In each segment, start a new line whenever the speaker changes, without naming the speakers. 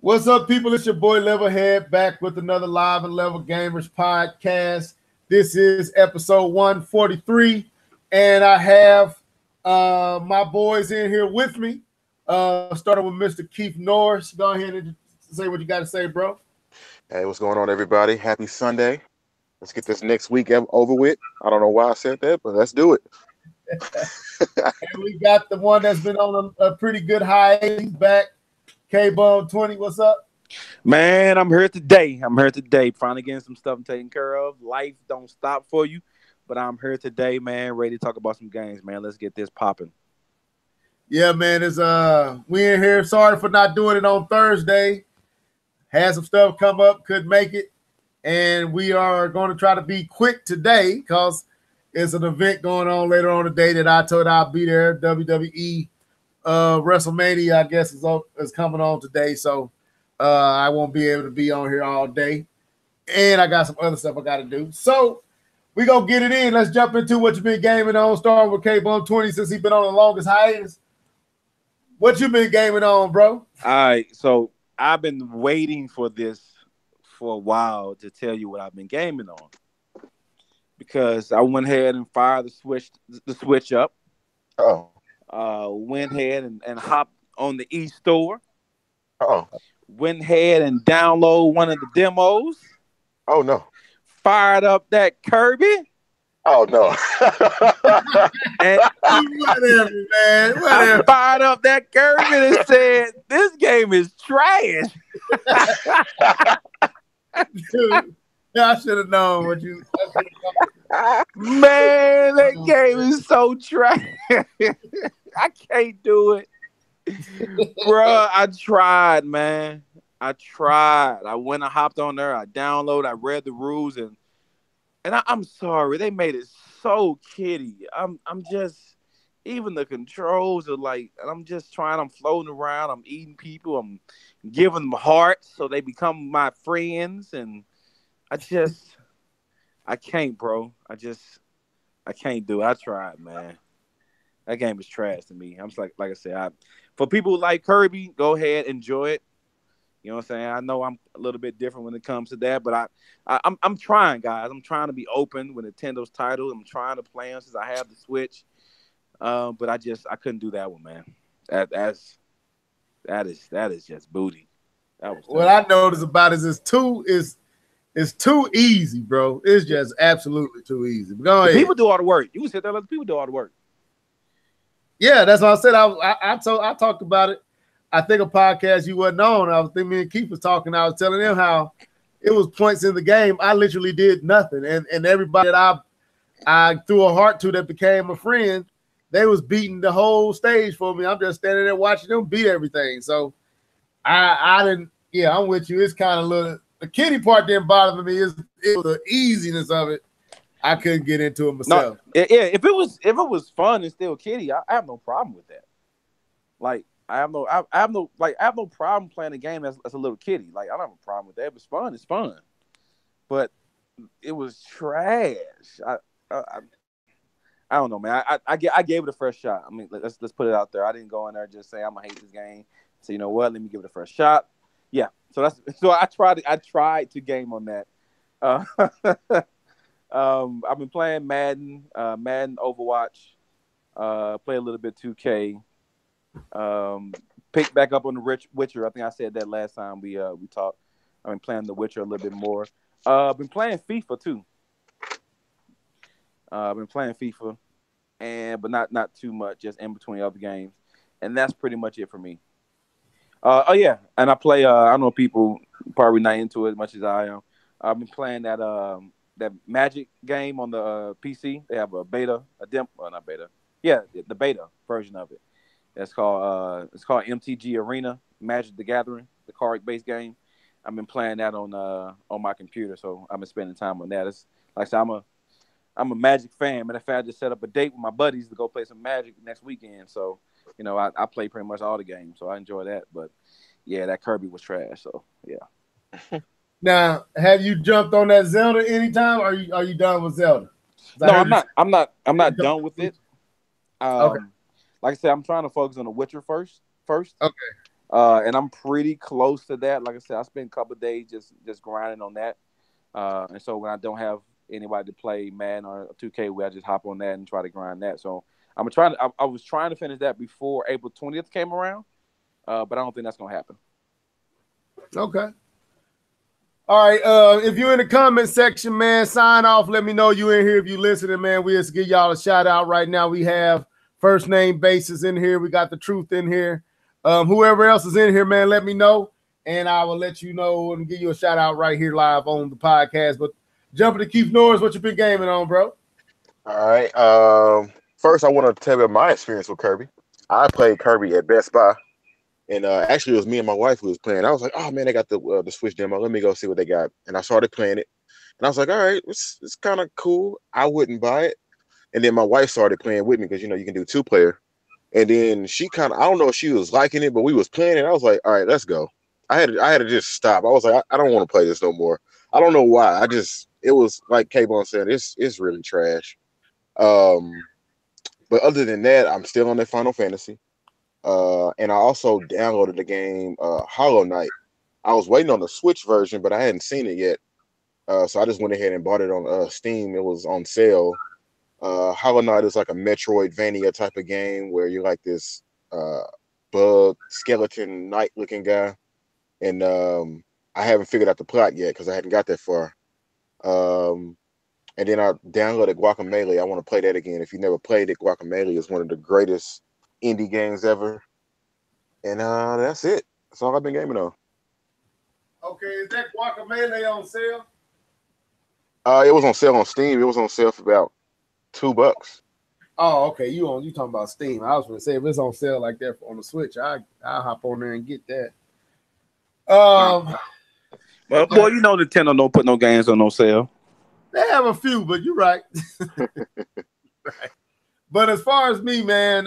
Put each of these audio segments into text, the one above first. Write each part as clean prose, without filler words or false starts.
What's up, people? It's your boy Levelhead back with another Live and Level Gamers podcast. This is episode 143, and I have my boys in here with me. Starting with Mr. Keith Norris. Go ahead and say what you got to say, bro.
Hey, what's going on, everybody? Happy Sunday. Let's get this next week over with. I don't know why I said that, but let's do it.
And we got the one that's been on a pretty good hiatus back. K-Bone 20, what's up?
Man, I'm here today. Finally getting some stuff taken care of. Life don't stop for you, but I'm here today, man, ready to talk about some games, man. Let's get this popping.
Yeah, man, it's we in here. Sorry for not doing it on Thursday. Had some stuff come up, couldn't make it. And we are going to try to be quick today because it's an event going on later on today that I told I'll be there. WWE WrestleMania, I guess, is coming on today. So I won't be able to be on here all day. And I got some other stuff I got to do. So we're going to get it in. Let's jump into what you've been gaming on. Starting with K-Bone 20 since he's been on the longest hiatus. What you been gaming on, bro?
All right, so I've been waiting for this for a while to tell you what I've been gaming on, because I went ahead and fired the switch up. Went ahead and hopped on the eStore. Went ahead and downloaded one of the demos.
Oh no!
Fired up that Kirby.
Oh no!
And whatever, man. Whatever.
I fired up that Kirby and said, "This game is trash."
Dude, I should have known what you.
Man, that game is so trash. I can't do it, bro. I tried, man. I tried. I went and hopped on there. I downloaded. I read the rules, and I'm sorry, they made it so kiddie. I'm just, even the controls are like, and I'm just trying. I'm floating around. I'm eating people. I'm giving them hearts so they become my friends, and I can't, bro. I can't do it. I tried, man. That game is trash to me. I'm just like I said, for people who like Kirby, go ahead, enjoy it. You know what I'm saying? I know I'm a little bit different when it comes to that, but I'm trying, guys. I'm trying to be open with Nintendo's titles. I'm trying to play them since I have the Switch. But I couldn't do that one, man. That is just booty.
What I noticed about it is it's too easy, bro. It's just absolutely too easy. Go ahead.
People do all the work. You can sit there, let the people do all the work.
Yeah, that's what I said. I talked about it. I think a podcast you wasn't on. I was thinking me and Keith was talking. I was telling them how it was points in the game. I literally did nothing, and everybody that I threw a heart to that became a friend, they was beating the whole stage for me. I'm just standing there watching them beat everything. So I didn't. Yeah, I'm with you. It's kind of the kiddie part didn't bother me. It was the easiness of it. I couldn't get into it myself.
No, yeah, if it was fun and still kiddie, I have no problem with that. Like I have no problem playing a game as a little kiddie. Like I don't have a problem with that. If it's fun, it's fun. But it was trash. I don't know, man. I gave it a fresh shot. I mean, let's put it out there. I didn't go in there and just say I'm gonna hate this game. So you know what? Let me give it a fresh shot. Yeah. So I tried to game on that. I've been playing Madden, Overwatch. Play a little bit 2K. Pick back up on the Witcher. I think I said that last time we talked. I've been playing the Witcher a little bit more. Been playing FIFA too. I've been playing FIFA, but not too much, just in between other games, and that's pretty much it for me. Oh yeah, and I play. I know people probably not into it as much as I am. I've been playing that Magic game on the PC. They have a beta, not beta. Yeah, the beta version of it. It's called MTG Arena, Magic the Gathering, the card-based game. I've been playing that on my computer, so I've been spending time on that. It's like I said, I'm a Magic fan. Matter of fact, I just set up a date with my buddies to go play some Magic next weekend. So, you know, I play pretty much all the games, so I enjoy that. But yeah, that Kirby was trash. So yeah.
Now, have you jumped on that Zelda anytime? Or are you done with Zelda?
No, I'm not done with it.
Okay.
Like I said, I'm trying to focus on The Witcher first.
Okay.
And I'm pretty close to that. Like I said, I spent a couple of days just grinding on that. And so when I don't have anybody to play Madden or 2K, I just hop on that and try to grind that. So I was trying to finish that before April 20th came around, but I don't think that's gonna happen.
Okay. All right. If you're in the comment section, man, sign off. Let me know you in here if you listening, man. We just give y'all a shout out right now. We have first name basis in here. We got the truth in here. Whoever else is in here, man, let me know, and I will let you know and give you a shout out right here live on the podcast. But jumping to Keith Norris, what you been gaming on, bro?
All right. First, I want to tell you my experience with Kirby. I played Kirby at Best Buy, and actually, it was me and my wife who was playing. I was like, "Oh man, they got the Switch demo. Let me go see what they got." And I started playing it, and I was like, "All right, it's kind of cool. I wouldn't buy it." And then my wife started playing with me because you can do 2-player. And then she kind of, I don't know if she was liking it, but we was playing it. I was like, all right, let's go. I had to just stop. I was like, I don't want to play this no more. I don't know why. It was like K-Bone said, it's really trash. But other than that, I'm still on that Final Fantasy. And I also downloaded the game Hollow Knight. I was waiting on the Switch version, but I hadn't seen it yet. So I just went ahead and bought it on Steam. It was on sale. Hollow Knight is like a Metroidvania type of game where you're like this bug skeleton knight looking guy, and I haven't figured out the plot yet because I hadn't got that far. And then I downloaded Guacamelee. I want to play that again. If you never played it, Guacamelee is one of the greatest indie games ever. And that's it. That's all I've been gaming on.
Okay, is that Guacamelee on sale?
It was on sale on Steam. It was on sale for about $2.
Oh, okay. You talking about Steam? I was going to say if it's on sale like that on the Switch, I'll hop on there and get that.
Well, Nintendo don't put no games on no sale.
They have a few, but you're right. Right. But as far as me, man,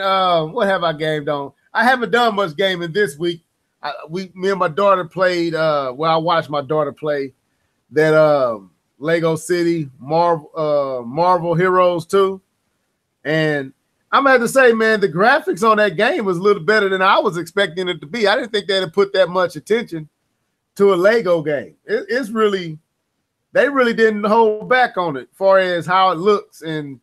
what have I gamed on? I haven't done much gaming this week. Me and my daughter played. I watched my daughter play that Lego City Marvel Heroes 2. And I'm going to have to say, man, the graphics on that game was a little better than I was expecting it to be. I didn't think they'd have put that much attention to a Lego game. They really didn't hold back on it as far as how it looks. And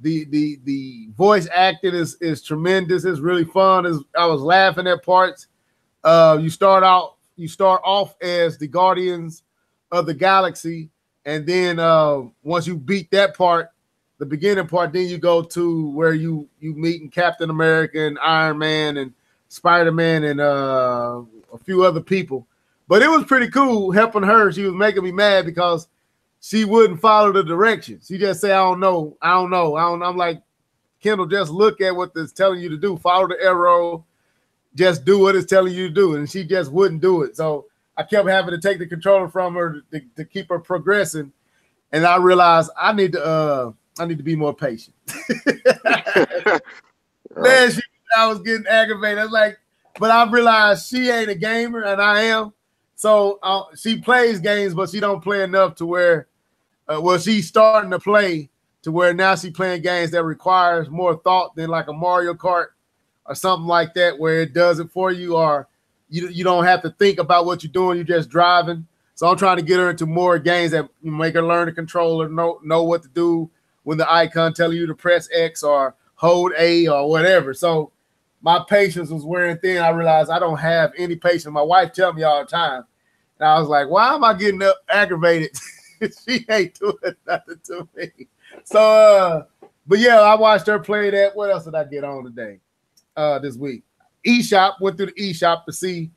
the voice acting is tremendous. It's really fun. I was laughing at parts. You start off as the Guardians of the Galaxy. And then once you beat that part, the beginning part, then you go to where you meet Captain America and Iron Man and Spider-Man and a few other people. But it was pretty cool helping her. She was making me mad because she wouldn't follow the directions. She just say, I don't know. I'm like, Kendall, just look at what it's telling you to do. Follow the arrow. Just do what it's telling you to do. And she just wouldn't do it. So I kept having to take the controller from her to keep her progressing. And I realized I need to be more patient. Man, I was getting aggravated. I was like, but I realized she ain't a gamer and I am. So she plays games, but she don't play enough to where, she's starting to play to where now she's playing games that requires more thought than like a Mario Kart or something like that, where it does it for you, or you don't have to think about what you're doing. You're just driving. So I'm trying to get her into more games that make her learn the controller, know what to do when the icon telling you to press X or hold A or whatever. So my patience was wearing thin. I realized I don't have any patience. My wife tells me all the time. And I was like, why am I getting aggravated? She ain't doing nothing to me. So, but yeah, I watched her play that. What else did I get on today? This week. eShop, went through the eShop to see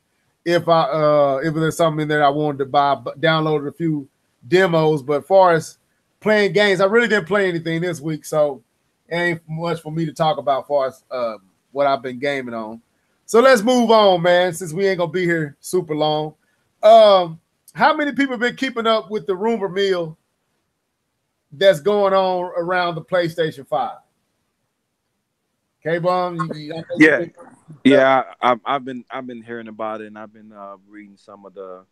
if there's something in there I wanted to buy. Downloaded a few demos, but as far as playing games, I really didn't play anything this week, so it ain't much for me to talk about as far as what I've been gaming on. So let's move on, man, since we ain't gonna be here super long. How many people have been keeping up with the rumor mill that's going on around the PlayStation 5? K-Bomb,
yeah. I've been hearing about it, and I've been reading some of the.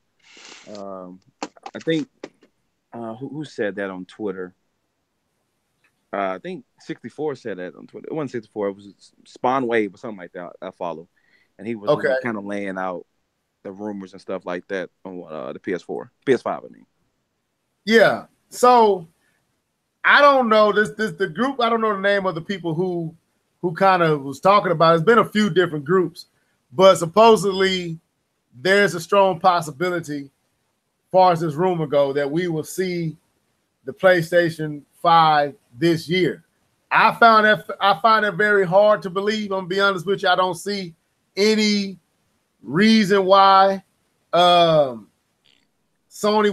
I think who said that on Twitter? I think 64 said that on Twitter. It wasn't 64. It was Spawn Wave or something like that. I follow. and he was
Okay.
kind of laying out the rumors and stuff like that on the PS5. I mean,
Yeah. So I don't know this the group. I don't know the name of the people who kind of was talking about it. It's been a few different groups, but supposedly there's a strong possibility, as far as this rumor go, that we will see the PlayStation 5 this year. I find it very hard to believe. I'm gonna be honest with you. I don't see any reason why Sony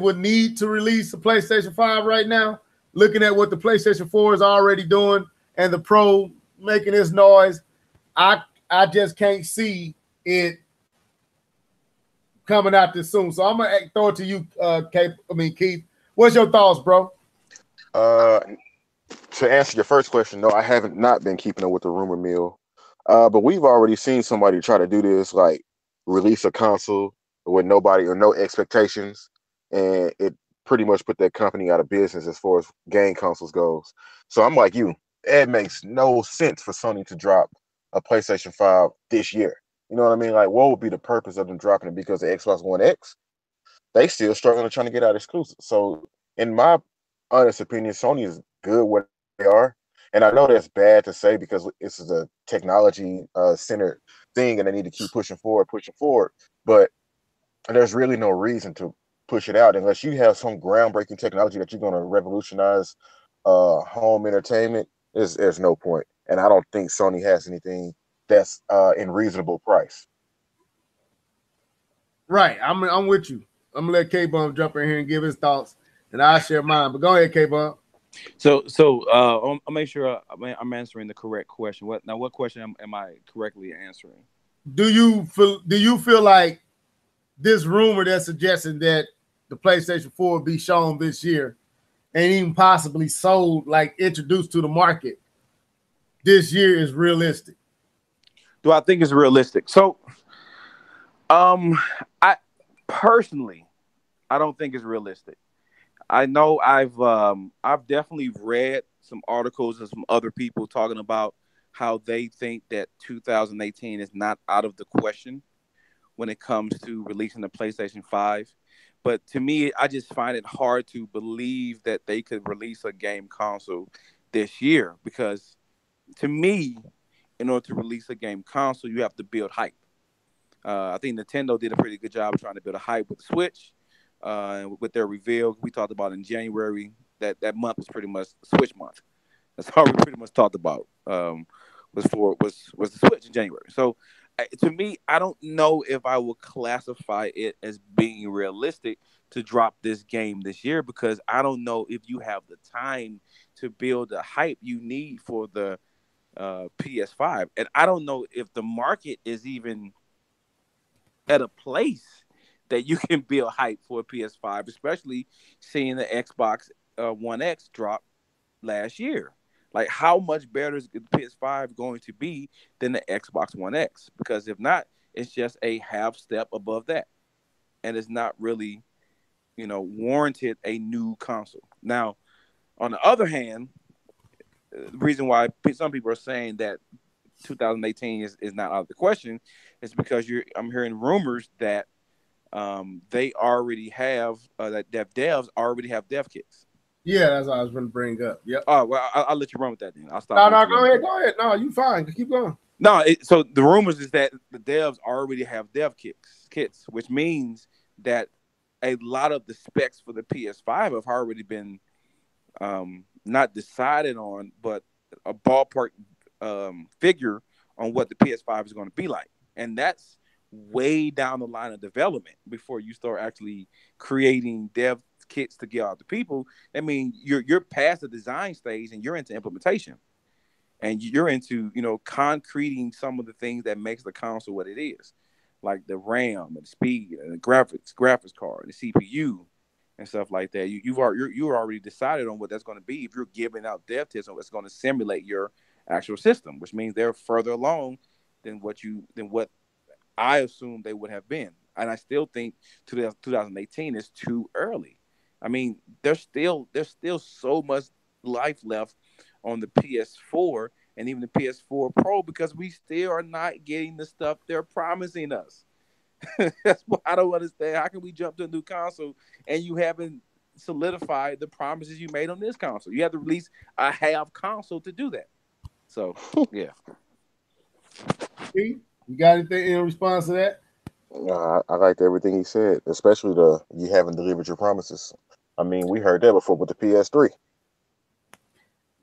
would need to release the PlayStation 5 right now. Looking at what the PlayStation 4 is already doing and the Pro making this noise, I just can't see it coming out this soon. So I'm gonna throw it to you, Keith. What's your thoughts, bro?
To answer your first question, no, I haven't not been keeping up with the rumor mill. But we've already seen somebody try to do this, like release a console with nobody or no expectations, and it pretty much put that company out of business as far as game consoles goes. So I'm like you, it makes no sense for Sony to drop a PlayStation 5 this year. You know what I mean? Like, what would be the purpose of them dropping it? Because the Xbox One X, they still struggling to trying to get out exclusive. So in my honest opinion, Sony is good where they are. And I know that's bad to say because this is a technology centered thing and they need to keep pushing forward. But there's really no reason to push it out unless you have some groundbreaking technology that you're going to revolutionize home entertainment. There's no point. And I don't think Sony has anything that's in reasonable price.
Right. I'm with you. I'm gonna let K-Bump jump in here and give his thoughts, and I'll share mine. But go ahead, K-Bump.
So I'll make sure I'm answering the correct question. What question am I correctly answering?
Do you feel like this rumor that's suggesting that the PlayStation 4 will be shown this year and even possibly sold, like introduced to the market this year, is realistic?
Do I think it's realistic? So, I personally, I don't think it's realistic. I know I've definitely read some articles and some other people talking about how they think that 2018 is not out of the question when it comes to releasing the PlayStation 5. But to me, I just find it hard to believe that they could release a game console this year because to me, in order to release a game console, you have to build hype. I think Nintendo did a pretty good job of trying to build a hype with the Switch. With their reveal, we talked about in January that month was pretty much Switch month. That's all we pretty much talked about. Was the Switch in January. So to me, I don't know if I would classify it as being realistic to drop this game this year because I don't know if you have the time to build the hype you need for the PS5, and I don't know if the market is even at a place that you can build hype for a PS5, especially seeing the Xbox One X drop last year. Like, how much better is the PS5 going to be than the Xbox One X? Because if not, it's just a half step above that, and it's not really, warranted a new console. Now, on the other hand, the reason why some people are saying that 2018 is not out of the question is because I'm hearing rumors that they already have that devs already have dev kits.
Yeah, that's what I was going to bring up. Yep.
Oh well, I'll let you run with that then. I'll stop.
No, go ahead. No, you fine. Keep going.
No, so the rumors is that the devs already have dev kits, which means that a lot of the specs for the PS5 have already been not decided on, but a ballpark figure on what the PS5 is going to be like, and that's way down the line of development before you start actually creating dev kits to get out to people. I mean, you're past the design stage and you're into implementation, and you're into concreting some of the things that makes the console what it is, like the RAM and the speed and the graphics card and the CPU and stuff like that. You're already decided on what that's going to be if you're giving out dev kits on what's going to simulate your actual system, which means they're further along than what I assume they would have been. And I still think 2018 is too early. I mean, there's still so much life left on the PS4 and even the PS4 Pro because we still are not getting the stuff they're promising us. That's what I don't understand. How can we jump to a new console and you haven't solidified the promises you made on this console? You have to release a half console to do that. So, yeah.
You got anything in response to that?
I liked everything he said, especially the you haven't delivered your promises. I mean, we heard that before with the PS3.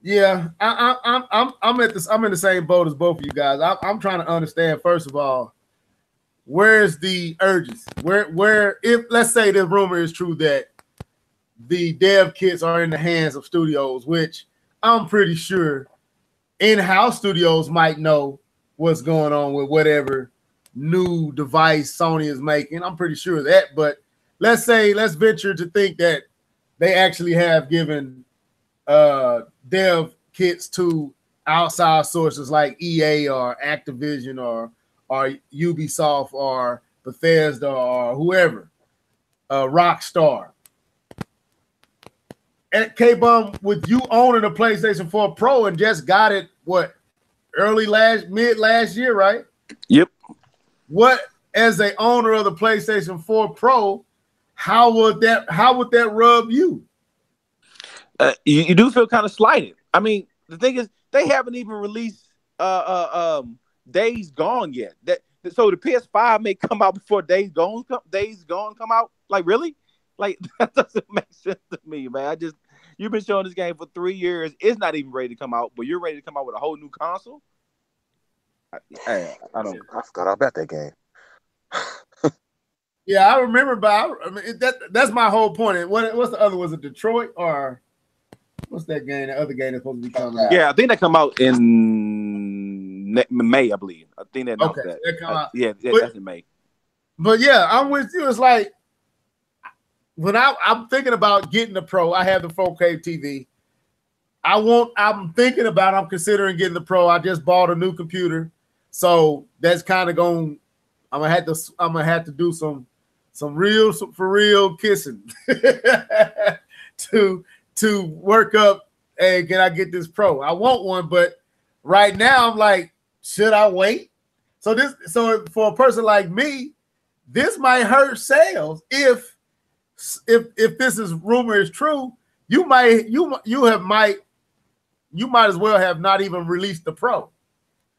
Yeah, I'm at this. I'm in the same boat as both of you guys. I'm trying to understand, first of all, where's the urgency? Where if let's say the rumor is true that the dev kits are in the hands of studios, which I'm pretty sure in-house studios might know what's going on with whatever new device Sony is making. I'm pretty sure of that, but let's venture to think that they actually have given dev kits to outside sources like EA or Activision or Ubisoft or Bethesda or whoever, Rockstar. And K-Bum, with you owning a PlayStation 4 Pro and just got it, mid last year, right?
Yep.
What, as a owner of the PlayStation 4 Pro, how would that rub you?
You do feel kind of slighted. I mean, the thing is, they haven't even released Days Gone yet. So the PS5 may come out before Days Gone come out. Like, really? Like, that doesn't make sense to me, man. You've been showing this game for 3 years. It's not even ready to come out, but you're ready to come out with a whole new console? I don't.
I forgot about that game.
Yeah, I remember, but that's my whole point. And what's the other? Was it Detroit or what's that game? The other game that's supposed to be coming out?
Yeah, I think that come out in May, I believe. I think that.
Okay, that come out.
Yeah, that's in May.
But yeah, I'm with you. It's like when I'm thinking about getting the Pro, I have the 4K TV. I'm considering getting the Pro. I just bought a new computer, so that's kind of going. I'm gonna have to do some for real kissing to work up. Hey, can I get this Pro? I want one, but right now I'm like, should I wait? So for a person like me, this might hurt sales if this rumor is true. You might as well have not even released the Pro,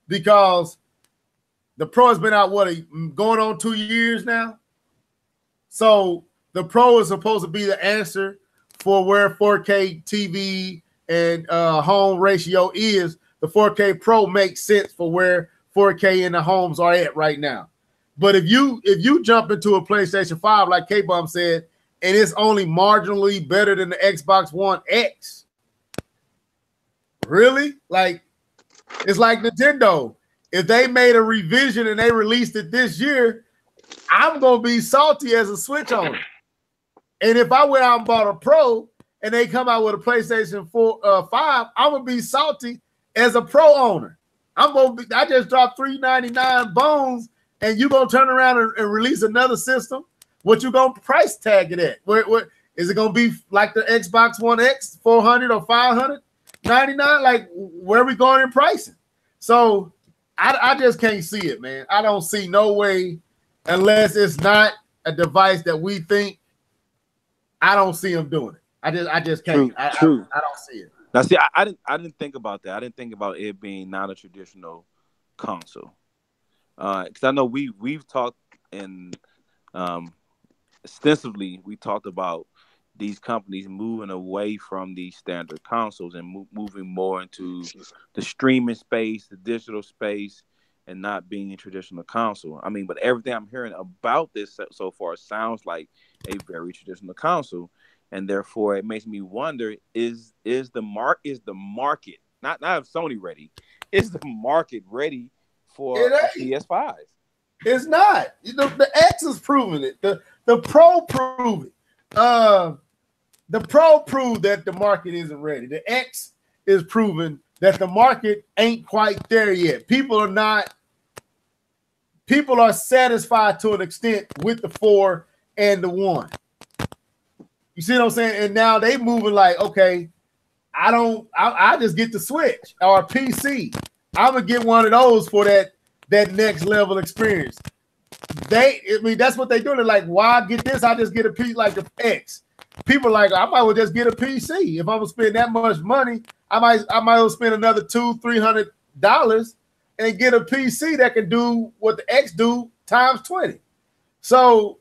because the Pro has been out going on 2 years now. So the Pro is supposed to be the answer for where 4K TV and home ratio is. The 4K Pro makes sense for where 4K in the homes are at right now. But if you jump into a PlayStation 5, like K-Bum said, and it's only marginally better than the Xbox One X, really? Like, it's like Nintendo. If they made a revision and they released it this year, I'm going to be salty as a Switch owner. And if I went out and bought a Pro and they come out with a PlayStation 5, I'm going to be salty as a Pro owner. I just dropped $399 bones, and you going to turn around and release another system? What you going to price tag it at? What is it going to be like the Xbox One X, $400 or $599? Like, where are we going in pricing? So I just can't see it, man. I don't see no way, unless it's not a device that we think. I don't see them doing it. I just can't.
True.
I don't see it.
Now, see, I didn't think about that. I didn't think about it being not a traditional console, because I know we've talked extensively. We talked about these companies moving away from these standard consoles and moving more into the streaming space, the digital space, and not being a traditional console. I mean, but everything I'm hearing about this so far sounds like a very traditional console, and therefore it makes me wonder: is the market not if Sony ready? Is the market ready for a PS5?
It's not. The X is proving it. The Pro proved it. The Pro proved that the market isn't ready. The X is proving that the market ain't quite there yet. People are satisfied to an extent with the 4 and the 1. You see what I'm saying? And now they moving like, okay, I just get the Switch or PC. I'm gonna get one of those for that next level experience. That's what they do. They're like, why get this? I just get a piece like the X. People are like, I might well just get a PC. If I'm gonna spend that much money, I might well spend another $200-$300 and get a PC that can do what the X do times 20. So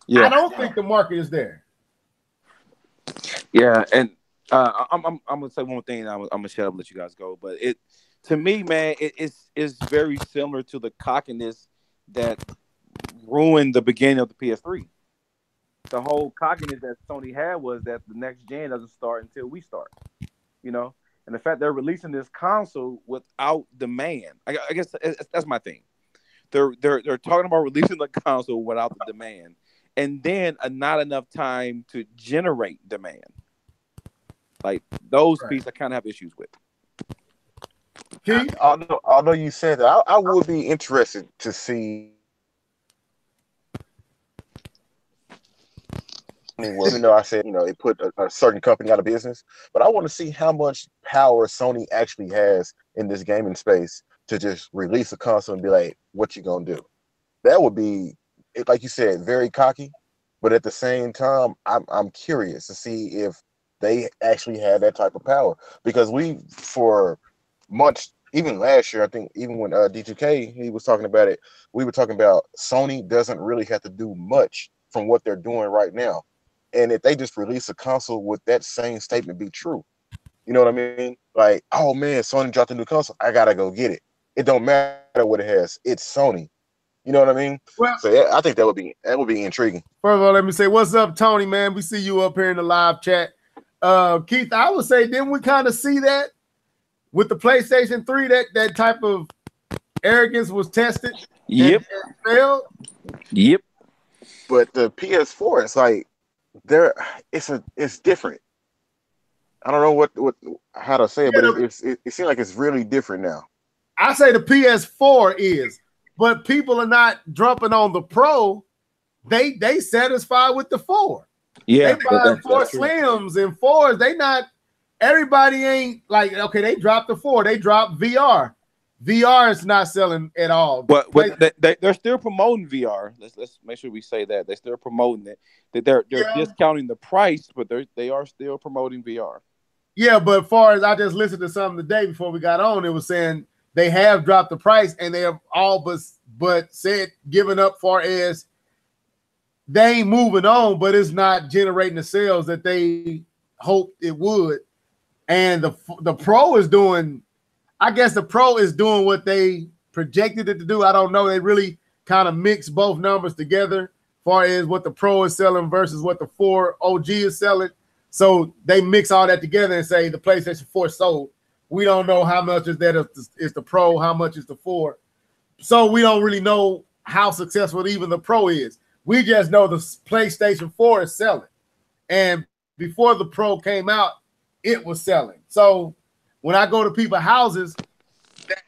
I don't think the market is there.
Yeah, and I'm gonna say one more thing. I'm gonna shut up and let you guys go. But to me, man, it's very similar to the cockiness that ruined the beginning of the PS3. The whole cockiness that Sony had was that the next gen doesn't start until we start, and the fact they're releasing this console without demand. I guess that's my thing. They're talking about releasing the console without the demand, and then not enough time to generate demand. Like those pieces, I kind of have issues with.
Although you said that, I would be interested to see. Even though I said, it put a certain company out of business, but I want to see how much power Sony actually has in this gaming space to just release a console and be like, what you gonna do? That would be, like you said, very cocky, but at the same time, I'm curious to see if they actually had that type of power, because for months, even last year, I think, even when D2K, he was talking about it, we were talking about Sony doesn't really have to do much from what they're doing right now. And if they just release a console with that same statement be true, you know what I mean? Like, oh man, Sony dropped a new console, I gotta go get it. It don't matter what it has, it's Sony. You know what I mean? Well, so yeah, I think that would be intriguing.
First of all, let me say, what's up, Tony, man? We see you up here in the live chat. Keith, I would say, didn't we kind of see that with the PlayStation 3, that type of arrogance was tested?
Yep.
And failed?
Yep.
But the PS4, it's like, it's different. I don't know how to say it, but it seems like it's really different now.
I say the PS4 is, but people are not jumping on the Pro. They satisfied with the 4.
Yeah,
they buy 4 Slims and 4s. They not. Everybody ain't like, okay, they dropped the 4. They dropped VR. VR is not selling at all.
But they're still promoting VR. Let's make sure we say that they're still promoting it. That they're discounting the price, but they are still promoting VR.
Yeah, but as far as I just listened to something today before we got on, it was saying they have dropped the price and they have all but said giving up far as they ain't moving on, but it's not generating the sales that they hoped it would. And the Pro is doing. I guess the Pro is doing what they projected it to do. I don't know. They really kind of mix both numbers together as far as what the Pro is selling versus what the 4 OG is selling. So they mix all that together and say the PlayStation 4 sold. We don't know how much is the Pro, how much is the 4. So we don't really know how successful even the Pro is. We just know the PlayStation 4 is selling. And before the Pro came out, it was selling. So when I go to people's houses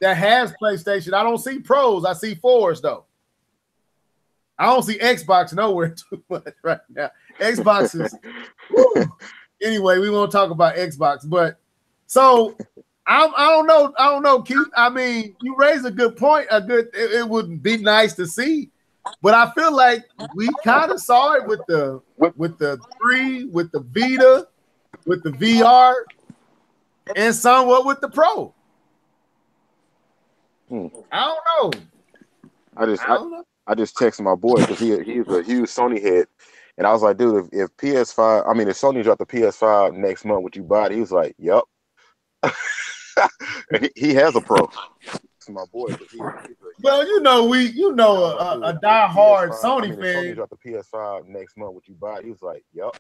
that has PlayStation, I don't see Pros. I see 4s, though. I don't see Xbox nowhere too much right now. Xbox is anyway, we won't talk about Xbox, but so I don't know, Keith. I mean, you raised a good point. It would be nice to see, but I feel like we kind of saw it with the 3, with the Vita, with the VR. And somewhat with the Pro. I don't know.
I just texted my boy because he's a huge Sony head, and I was like, dude, if Sony dropped the PS5 next month, would you buy it? He was like, yep. he has a Pro. It's my boy.
Well, a die-hard Sony fan.
Sony dropped the PS5 next month, would you buy it? He was like, yep.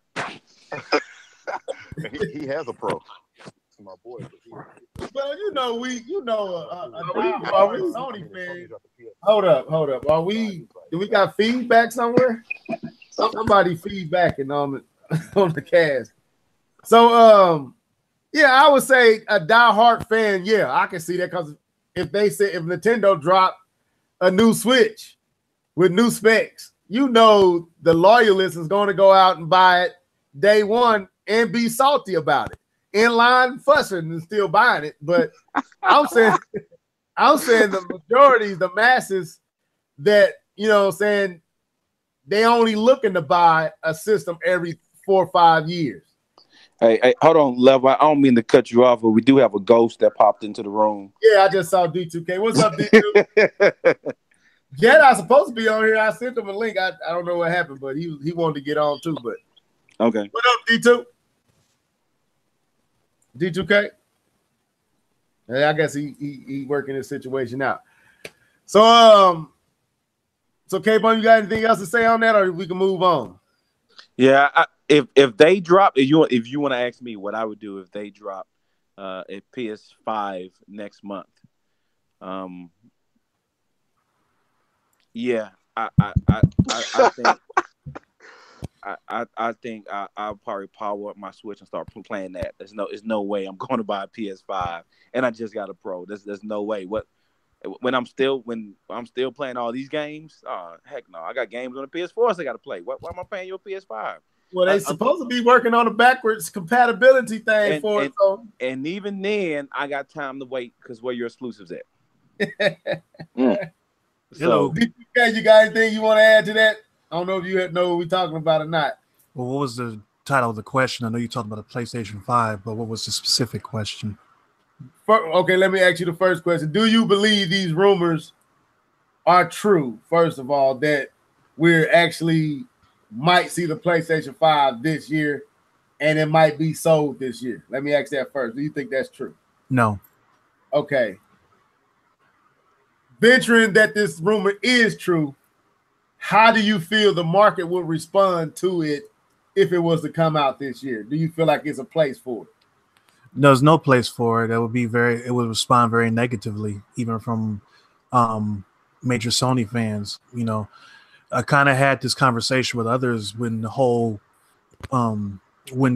he has a Pro. My boy,
well, a Sony fan. Hold up. Do we got feedback somewhere? Somebody feedbacking on the cast. So yeah, I would say a diehard fan. Yeah, I can see that, because if Nintendo dropped a new Switch with new specs, the loyalist is going to go out and buy it day one and be salty about it. in line fussing and still buying it. But I'm saying the majority, the masses that, you know what I'm saying, they only looking to buy a system every 4 or 5 years.
Hey, hold on, Level. I don't mean to cut you off, but we do have a ghost that popped into the room.
Yeah, I just saw D2K. What's up, D2? Jedi's supposed to be on here. I sent him a link. I don't know what happened, but he wanted to get on too. But
okay.
What up, D2? D2K? Yeah, I guess he working his situation out. So K-Bone, you got anything else to say on that, or we can move on?
Yeah, if they drop, if you want to ask me what I would do if they drop a PS5 next month, yeah, I think I'll probably power up my Switch and start playing that. There's no way I'm going to buy a PS5, and I just got a Pro. There's no way. When I'm still playing all these games, heck no. I got games on the PS4 I got to play. Why am I paying you a PS5?
Well, they supposed to be working on a backwards compatibility thing for it.
And even then, I got time to wait because where your exclusives at.
So, you got anything you want to add to that? I don't know if you know what we're talking about or not.
Well, what was the title of the question? I know you talked about a PlayStation 5, but what was the specific question?
Okay, let me ask you the first question. Do you believe these rumors are true, first of all, that we're actually might see the PlayStation 5 this year and it might be sold this year? Let me ask that first. Do you think that's true?
No.
Okay. Venturing that this rumor is true, how do you feel the market would respond to it if it was to come out this year? Do you feel like it's a place for it?
There's no place for it. It would respond very negatively, even from major Sony fans. You know, I kind of had this conversation with others when the whole when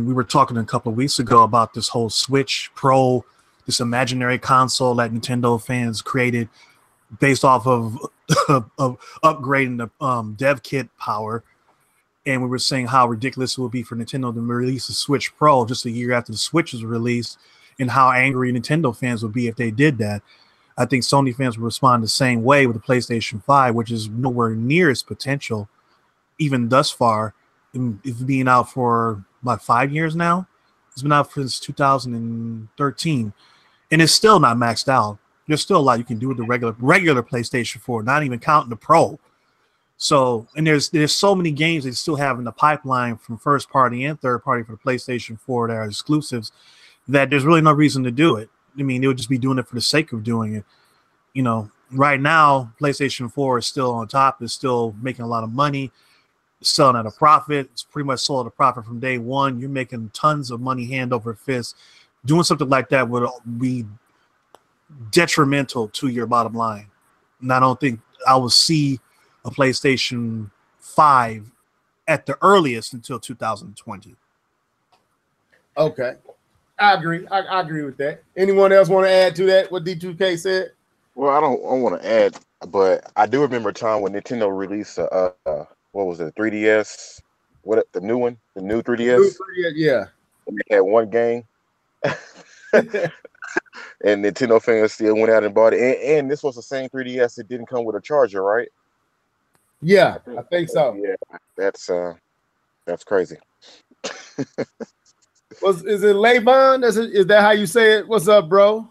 we were talking a couple of weeks ago about this whole Switch Pro, this imaginary console that Nintendo fans created based off of upgrading the dev kit power. And we were saying how ridiculous it would be for Nintendo to release a Switch Pro just a year after the Switch was released, and how angry Nintendo fans would be if they did that. I think Sony fans would respond the same way with the PlayStation 5, which is nowhere near its potential, even thus far. It's being out for about 5 years now. It's been out since 2013, and it's still not maxed out. There's still a lot you can do with the regular PlayStation 4, not even counting the Pro. So, and there's so many games they still have in the pipeline from first party and third party for the PlayStation 4 that are exclusives that there's really no reason to do it. I mean, they would just be doing it for the sake of doing it. You know, right now, PlayStation 4 is still on top. It's still making a lot of money. It's selling at a profit. It's pretty much sold at a profit from day one. You're making tons of money hand over fist. Doing something like that would be detrimental to your bottom line. And I don't think I will see a PlayStation 5 at the earliest until 2020.
Okay. I agree. I agree with that. Anyone else want to add to that, what D2K said?
Well, I don't want to add, but I do remember a time when Nintendo released what was it, 3DS? The new one? The new 3DS?
Yeah.
And they had one game. And Nintendo fans still went out and bought it. And this was the same 3DS. It didn't come with a charger, right?
Yeah, I think so.
Yeah, that's crazy.
Is it Levon? Is that how you say it? What's up, bro?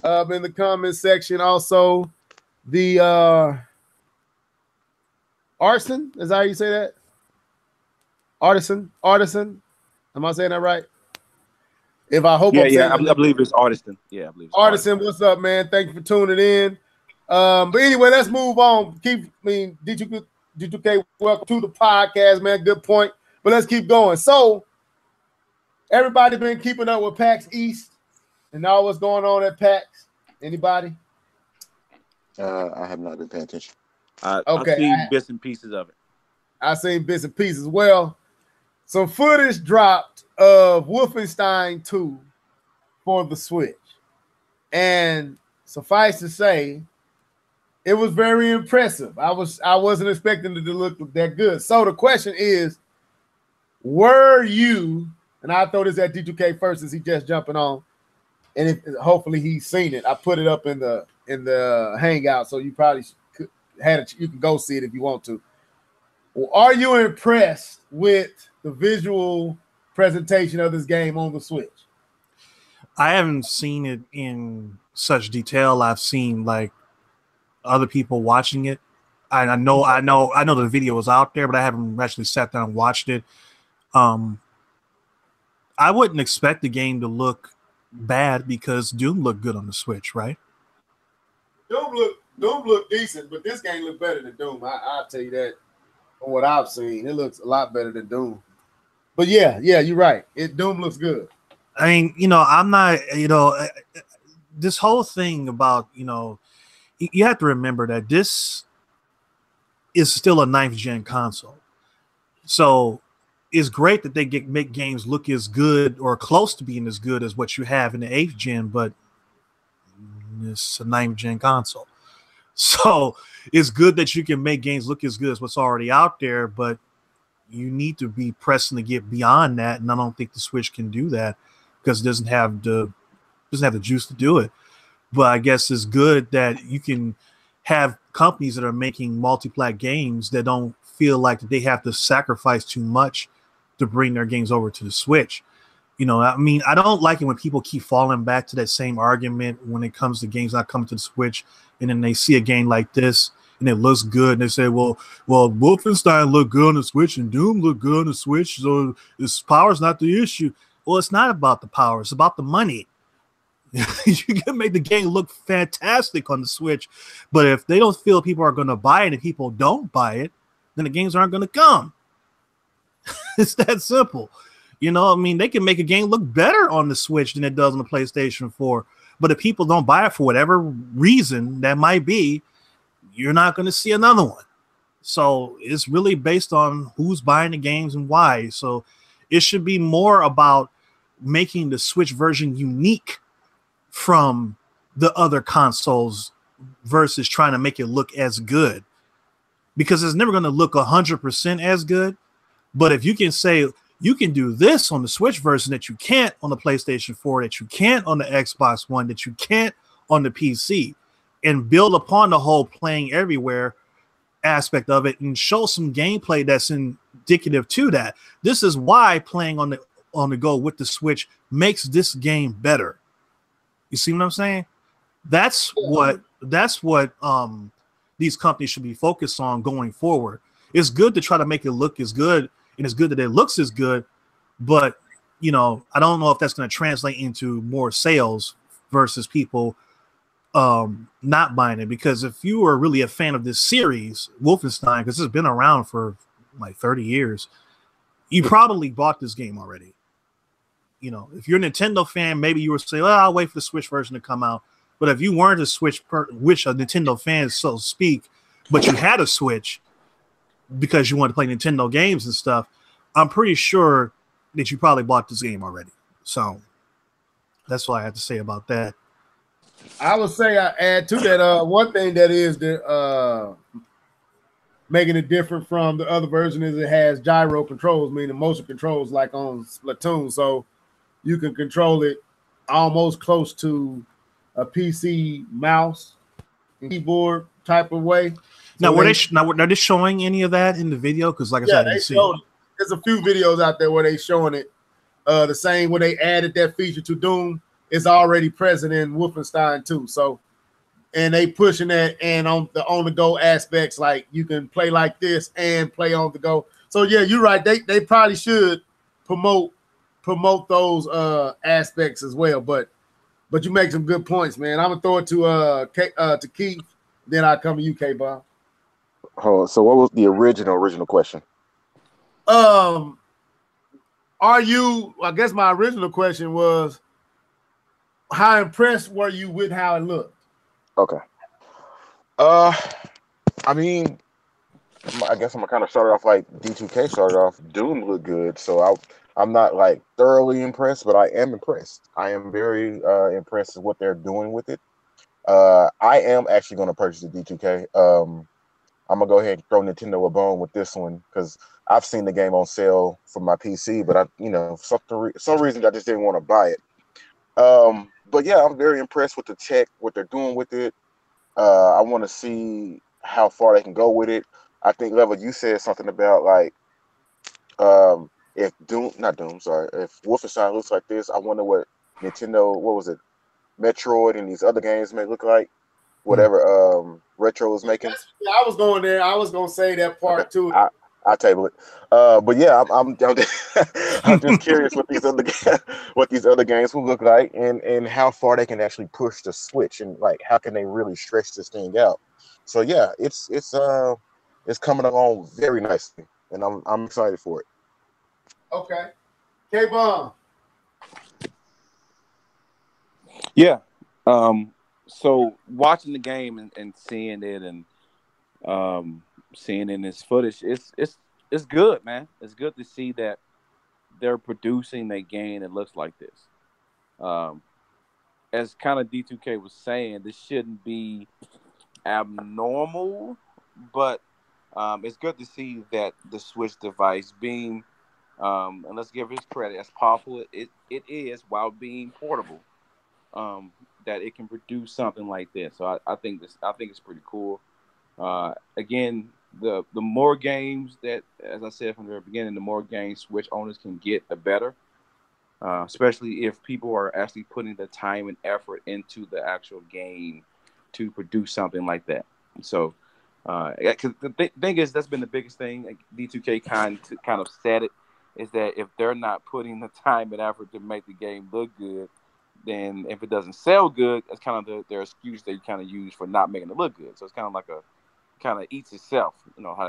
In the comment section. Also, the artisan. Is that how you say that? Artisan. Am I saying that right? If I hope,
I believe it's artisan. Yeah, I believe it's
artisan. What's up, man? Thank you for tuning in. But anyway, let's move on. D2K, welcome to the podcast, man. Good point. But let's keep going. So, everybody been keeping up with PAX East and all what's going on at PAX? Anybody?
I have not been paying attention.
I've seen bits and pieces of it.
I've seen bits and pieces. Well, some footage dropped of Wolfenstein 2 for the Switch. And suffice to say, it was very impressive. I wasn't expecting it to look that good. So the question is, were you, and I throw this at D2K first since he just jumping on, and hopefully he's seen it. I put it up in the hangout, so you probably you can go see it if you want to. Well, are you impressed with the visual presentation of this game on the Switch?
I haven't seen it in such detail. I've seen like other people watching it. I know the video was out there, but I haven't actually sat down and watched it. I wouldn't expect the game to look bad because Doom looked good on the Switch, right?
Doom look decent, but this game look better than Doom. I'll tell you that from what I've seen. It looks a lot better than Doom. But yeah, you're right. Doom looks good.
I mean, I'm not, this whole thing about, you have to remember that this is still a 9th gen console. So it's great that they make games look as good or close to being as good as what you have in the 8th gen, but it's a 9th gen console. So it's good that you can make games look as good as what's already out there, but you need to be pressing to get beyond that. And I don't think the Switch can do that because it doesn't have the juice to do it. But I guess it's good that you can have companies that are making multi-plat games that don't feel like they have to sacrifice too much to bring their games over to the Switch. I mean, I don't like it when people keep falling back to that same argument when it comes to games not coming to the Switch, and then they see a game like this and it looks good, and they say, well, Wolfenstein looked good on the Switch and Doom looked good on the Switch, so this power's not the issue. Well, it's not about the power; it's about the money. You can make the game look fantastic on the Switch, but if they don't feel people are going to buy it and people don't buy it, then the games aren't going to come. It's that simple. I mean, they can make a game look better on the Switch than it does on the PlayStation 4, but if people don't buy it for whatever reason that might be, you're not going to see another one. So it's really based on who's buying the games and why. So it should be more about making the Switch version unique from the other consoles versus trying to make it look as good, because it's never going to look 100% as good. But if you can say you can do this on the Switch version that you can't on the PlayStation 4, that you can't on the Xbox One, that you can't on the PC, and build upon the whole playing everywhere aspect of it and show some gameplay that's indicative to that. This is why playing on the go with the Switch makes this game better. You see what I'm saying? That's what these companies should be focused on going forward. It's good to try to make it look as good, and it's good that it looks as good, but I don't know if that's going to translate into more sales versus people not buying it. Because if you are really a fan of this series, Wolfenstein, because it's been around for like 30 years, you probably bought this game already. If you're a Nintendo fan, maybe you would say, well, I'll wait for the Switch version to come out. But if you weren't a Nintendo fan, so to speak, but you had a Switch because you wanted to play Nintendo games and stuff, I'm pretty sure that you probably bought this game already. So that's what I have to say about that.
I would say I add to that one thing that is making it different from the other version is it has gyro controls, meaning motion controls like on Splatoon. So you can control it almost close to a PC mouse and keyboard type of way.
Now, are they showing any of that in the video? Because, like I said, I didn't see it.
There's a few videos out there where they showing it the same when they added that feature to Doom. It's already present in Wolfenstein 2. So, and they pushing that, and on the go aspects, like you can play like this and play on the go. So yeah, you're right. They probably should promote those aspects as well. But you make some good points, man. I'm gonna throw it to Keith, then I'll come to you, K-Bob.
Oh, so what was the original question?
I guess my original question was, how impressed were you with how it looked?
Okay. I mean, I guess I'm gonna kind of start off like D2K started off. Doom looked good, so I'm not like thoroughly impressed, but I am impressed. I am very impressed with what they're doing with it. I am actually going to purchase the D2K. I'm gonna go ahead and throw Nintendo a bone with this one because I've seen the game on sale for my PC, but some reason I just didn't want to buy it. But yeah, I'm very impressed with the tech, what they're doing with it. I want to see how far they can go with it. I think Level, you said something about like if if Wolfenstein looks like this, I wonder what Nintendo, what was it, Metroid and these other games may look like. Whatever Retro is making.
I was going there. I was gonna say that part too.
I'll table it. But yeah, I'm I'm just curious what these other games will look like and how far they can actually push the Switch and like how can they really stretch this thing out. So yeah, it's coming along very nicely, and I'm excited for it.
Okay, K-Bomb.
Yeah. So watching the game and seeing it and seeing it in this footage, it's good, man. It's good to see that they're producing a game that looks like this. As kind of D2K was saying, this shouldn't be abnormal, but it's good to see that the Switch device being, and let's give it credit, as powerful it is while being portable. That it can produce something like this. So I think it's pretty cool. Again, the more games that, as I said from the beginning, the more games Switch owners can get, the better. Especially if people are actually putting the time and effort into the actual game to produce something like that. So, because the thing is, that's been the biggest thing. Like D2K kind of said it, is that if they're not putting the time and effort to make the game look good, then if it doesn't sell good, that's kind of their excuse they kind of use for not making it look good. So it's kind of like kind of eats itself,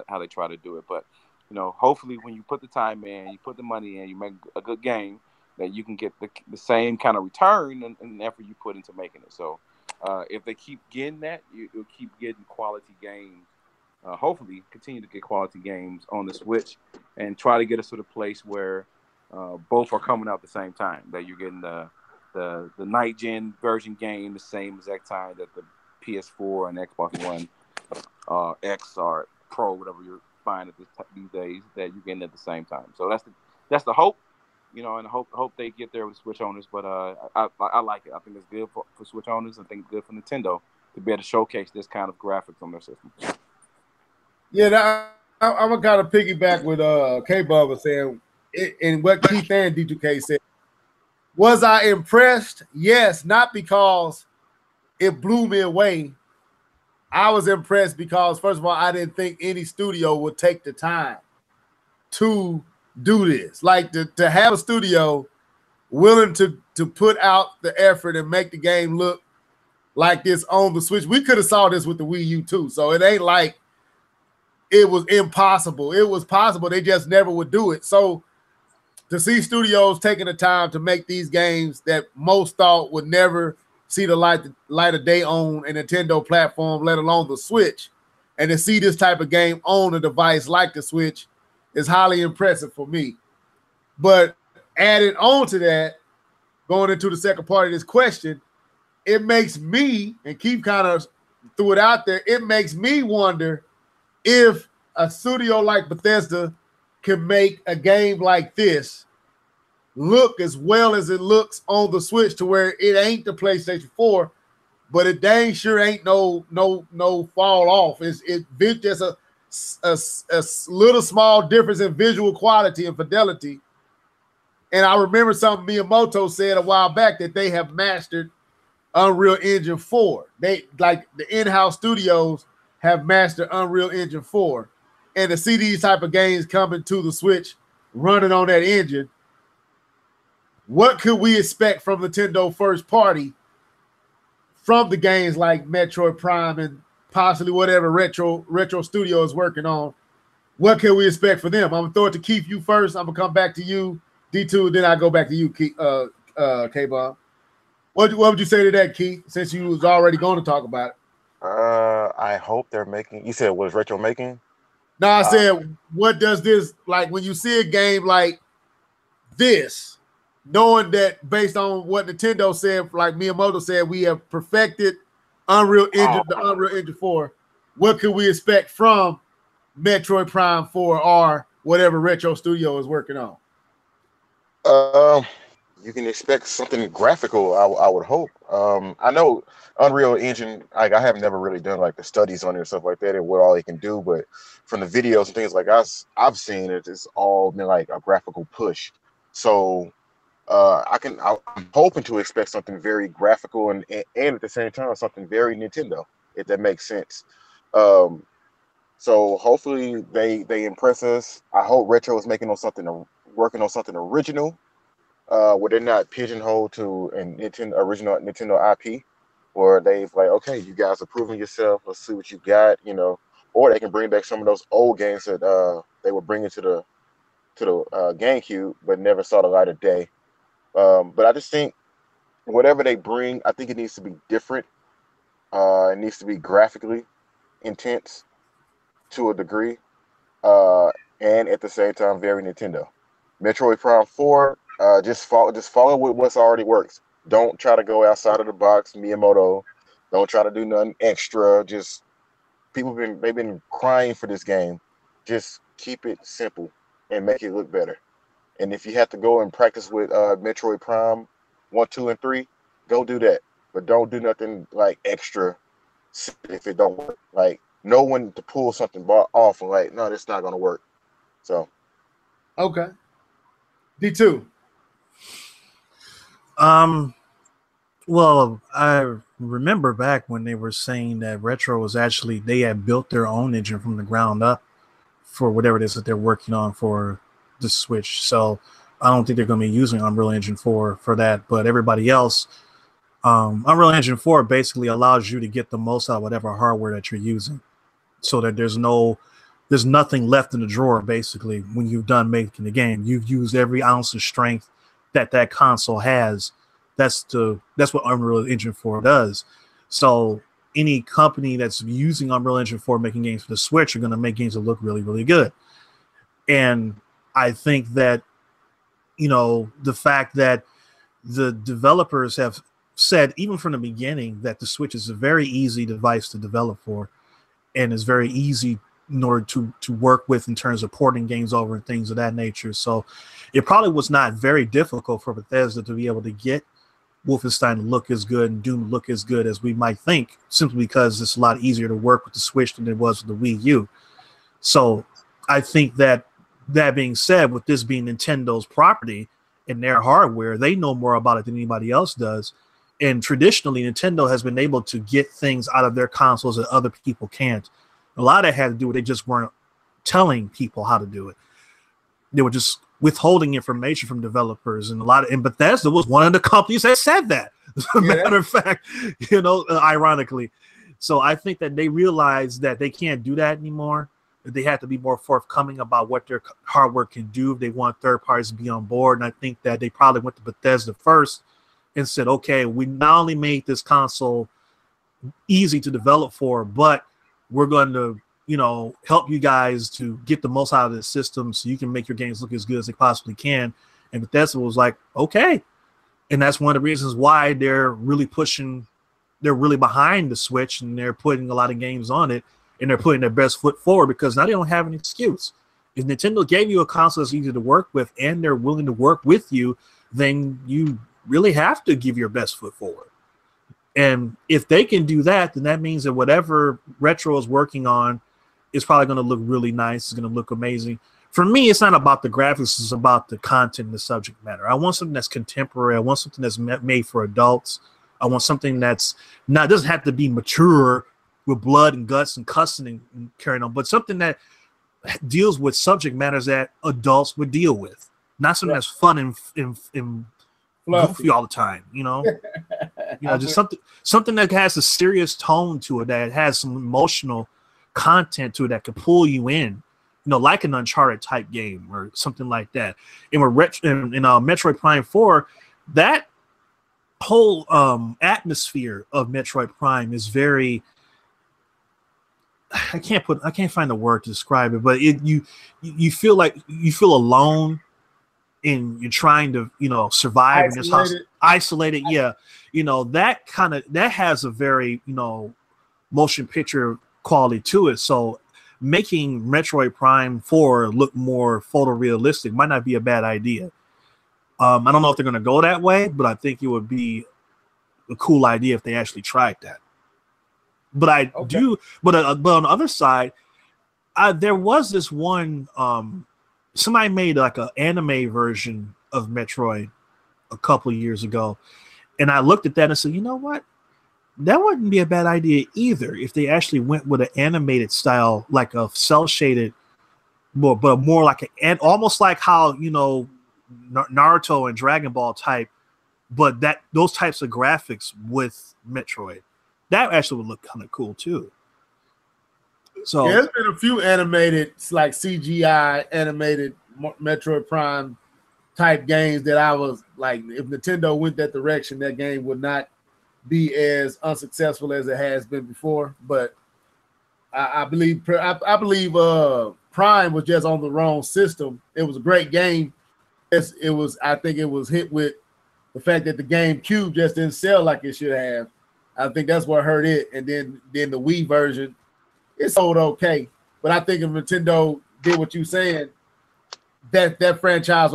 how they try to do it. But, hopefully when you put the time in, you put the money in, you make a good game, that you can get the same kind of return and effort you put into making it. So if they keep getting that, you'll keep getting quality games. Hopefully continue to get quality games on the Switch and try to get us to the place where both are coming out at the same time, that you're getting the night gen version game the same exact time that the PS4 and Xbox One X or Pro, whatever you're buying these days, that you're getting at the same time. So that's the hope, and I hope they get there with Switch owners. But I like it. I think it's good for Switch owners. I think it's good for Nintendo to be able to showcase this kind of graphics on their system.
Yeah, I'm gonna kind of piggyback with K-Bub was saying, and what Keith and D2K said. Was I impressed? Yes, not because it blew me away. I was impressed because, first of all, I didn't think any studio would take the time to do this. Like to have a studio willing to put out the effort and make the game look like this on the Switch. We could have saw this with the Wii U too. So it ain't like it was impossible. It was possible. They just never would do it. So to see studios taking the time to make these games that most thought would never see the light of day on a Nintendo platform, let alone the Switch, and to see this type of game on a device like the Switch is highly impressive for me. But adding on to that, going into the second part of this question, it makes me, and Keith kind of threw it out there, it makes me wonder if a studio like Bethesda can make a game like this look as well as it looks on the Switch, to where it ain't the PlayStation 4, but it dang sure ain't no fall off. It's just a little small difference in visual quality and fidelity. And I remember something Miyamoto said a while back, that they have mastered Unreal Engine 4. They, like the in-house studios, have mastered Unreal Engine 4. And to see these type of games coming to the Switch running on that engine, what could we expect from Nintendo first party from the games like Metroid Prime and possibly whatever Retro Studio is working on? What can we expect for them? I'm gonna throw it to Keith, you first. I'm gonna come back to you, D2, then I go back to you, K-Bob. What would you say to that, Keith, since you was already going to talk about it?
I hope they're making. You said was Retro making?
No, I said, what does this, like when you see a game like this, knowing that based on what Nintendo said, like Miyamoto said, we have perfected Unreal Engine, the Unreal Engine 4. what could we expect from Metroid Prime 4 or whatever Retro Studio is working on?
You can expect something graphical. I would hope. I know Unreal Engine. Like I have never really done like the studies on it and stuff like that, and what all it can do. But from the videos and things like I've seen it, it's all been like a graphical push. So I'm hoping to expect something very graphical and at the same time something very Nintendo, if that makes sense. So hopefully they impress us. I hope Retro is working on something original. Where they're not pigeonholed to an original Nintendo IP, where they've like, okay, you guys are proving yourself. Let's see what you got, Or they can bring back some of those old games that they were bringing to the GameCube, but never saw the light of day. But I just think whatever they bring, I think it needs to be different. It needs to be graphically intense to a degree, and at the same time very Nintendo. Metroid Prime 4. Just follow with what's already works. Don't try to go outside of the box, Miyamoto. Don't try to do nothing extra. Just they've been crying for this game. Just keep it simple and make it look better. And if you have to go and practice with Metroid Prime 1, 2, and 3, go do that. But don't do nothing like extra if it don't work. Like know when to pull something off and like, no, that's not gonna work. So
okay. D2.
Well, I remember back when they were saying that Retro was actually, they had built their own engine from the ground up for whatever it is that they're working on for the Switch. So I don't think they're going to be using Unreal Engine 4 for that. But everybody else, Unreal Engine 4 basically allows you to get the most out of whatever hardware that you're using, so that there's nothing left in the drawer. Basically, when you've done making the game, you've used every ounce of strength that console has. That's what Unreal Engine 4 does. So any company that's using Unreal Engine 4 making games for the Switch are going to make games that look really, really good. And I think that, the fact that the developers have said, even from the beginning, that the Switch is a very easy device to develop for, and is very easy in order to work with in terms of porting games over and things of that nature. So it probably was not very difficult for Bethesda to be able to get Wolfenstein look as good and Doom look as good as we might think, simply because it's a lot easier to work with the Switch than it was with the Wii U. So I think that being said, with this being Nintendo's property and their hardware, they know more about it than anybody else does. And traditionally, Nintendo has been able to get things out of their consoles that other people can't. A lot of that had to do with they just weren't telling people how to do it. They were just withholding information from developers, and Bethesda was one of the companies that said that. As a matter of fact, ironically. So I think that they realized that they can't do that anymore. That they have to be more forthcoming about what their hardware can do if they want third parties to be on board. And I think that they probably went to Bethesda first and said, okay, we not only made this console easy to develop for, but we're going to, help you guys to get the most out of the system so you can make your games look as good as they possibly can. And Bethesda was like, okay. And that's one of the reasons why they're really behind the Switch, and they're putting a lot of games on it, and they're putting their best foot forward, because now they don't have an excuse. If Nintendo gave you a console that's easy to work with and they're willing to work with you, then you really have to give your best foot forward. And if they can do that, then that means that whatever Retro is working on is probably going to look really nice. It's going to look amazing. For me, it's not about the graphics. It's about the content and the subject matter. I want something that's contemporary. I want something that's made for adults. I want something that's not, doesn't have to be mature with blood and guts and cussing and carrying on, but something that deals with subject matters that adults would deal with. Not something that's fun and goofy all the time, just something that has a serious tone to it, that has some emotional content to it that could pull you in, like an Uncharted type game or something like that. And with Metroid Prime 4, that whole atmosphere of Metroid Prime is very, I can't find the word to describe it, but you feel alone, and you're trying to survive in this house, isolated. Yeah, that has a very motion picture quality to it. So making Metroid Prime 4 look more photorealistic might not be a bad idea. I don't know if they're going to go that way, but I think it would be a cool idea if they actually tried that. But but on the other side, there was this one, somebody made like an anime version of Metroid a couple of years ago. And I looked at that and said, you know what? That wouldn't be a bad idea either if they actually went with an animated style, like a cell shaded, but more like and almost like how, you know, Naruto and Dragon Ball type, but those types of graphics with Metroid. That actually would look kind of cool too. So
yeah, there's been a few animated, like CGI animated Metroid Prime type games that I was like, if Nintendo went that direction, that game would not be as unsuccessful as it has been before. But I believe Prime was just on the wrong system. It was a great game. I think it was hit with the fact that the GameCube just didn't sell like it should have. I think that's what hurt it. And then the Wii version, it sold okay. But I think if Nintendo did what you're saying, that franchise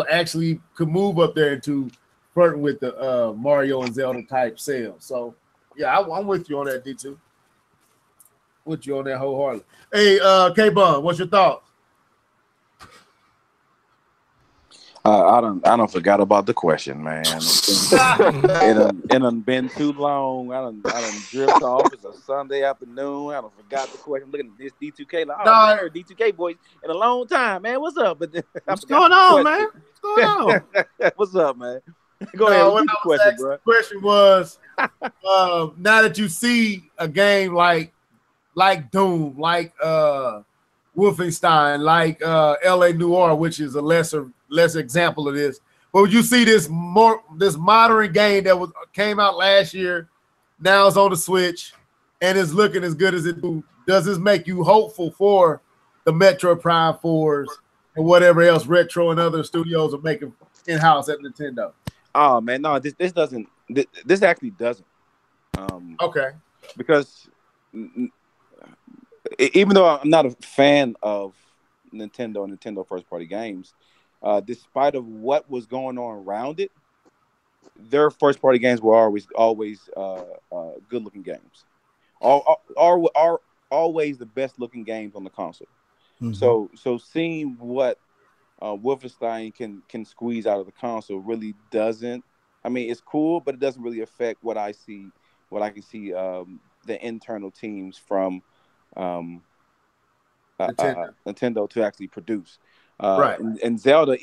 could move up there into flirting with the Mario and Zelda type sales. So yeah, I'm with you on that, D2. With you on that wholeheartedly. Hey, K-Bun, what's your thoughts?
I don't forgot about the question, man. It done been too long. I done drift off. It's a Sunday afternoon. I done forgot the question. I'm looking at this D2K. Like, I haven't heard D2K voice in a long time, man. What's up? But
what's going on, man? What's going on?
What's up, man? Go ahead. What the question, bro?
The question was, now that you see a game like Doom, like Wolfenstein, like LA Noire, which is a lesser example of this. But would you see this modern game that came out last year, now it's on the Switch, and is looking as good as it do? Does this make you hopeful for the Metro Prime 4s and whatever else Retro and other studios are making in-house at Nintendo?
Oh man, no, this doesn't. This actually doesn't.
Okay.
Because even though I'm not a fan of Nintendo first party games, despite of what was going on around it, their first party games were always good looking games. Are always the best looking games on the console. Mm-hmm. So seeing what Wolfenstein can squeeze out of the console really doesn't. I mean, it's cool, but it doesn't really affect what I can see the internal teams from Nintendo to actually produce.
Right.
And Zelda,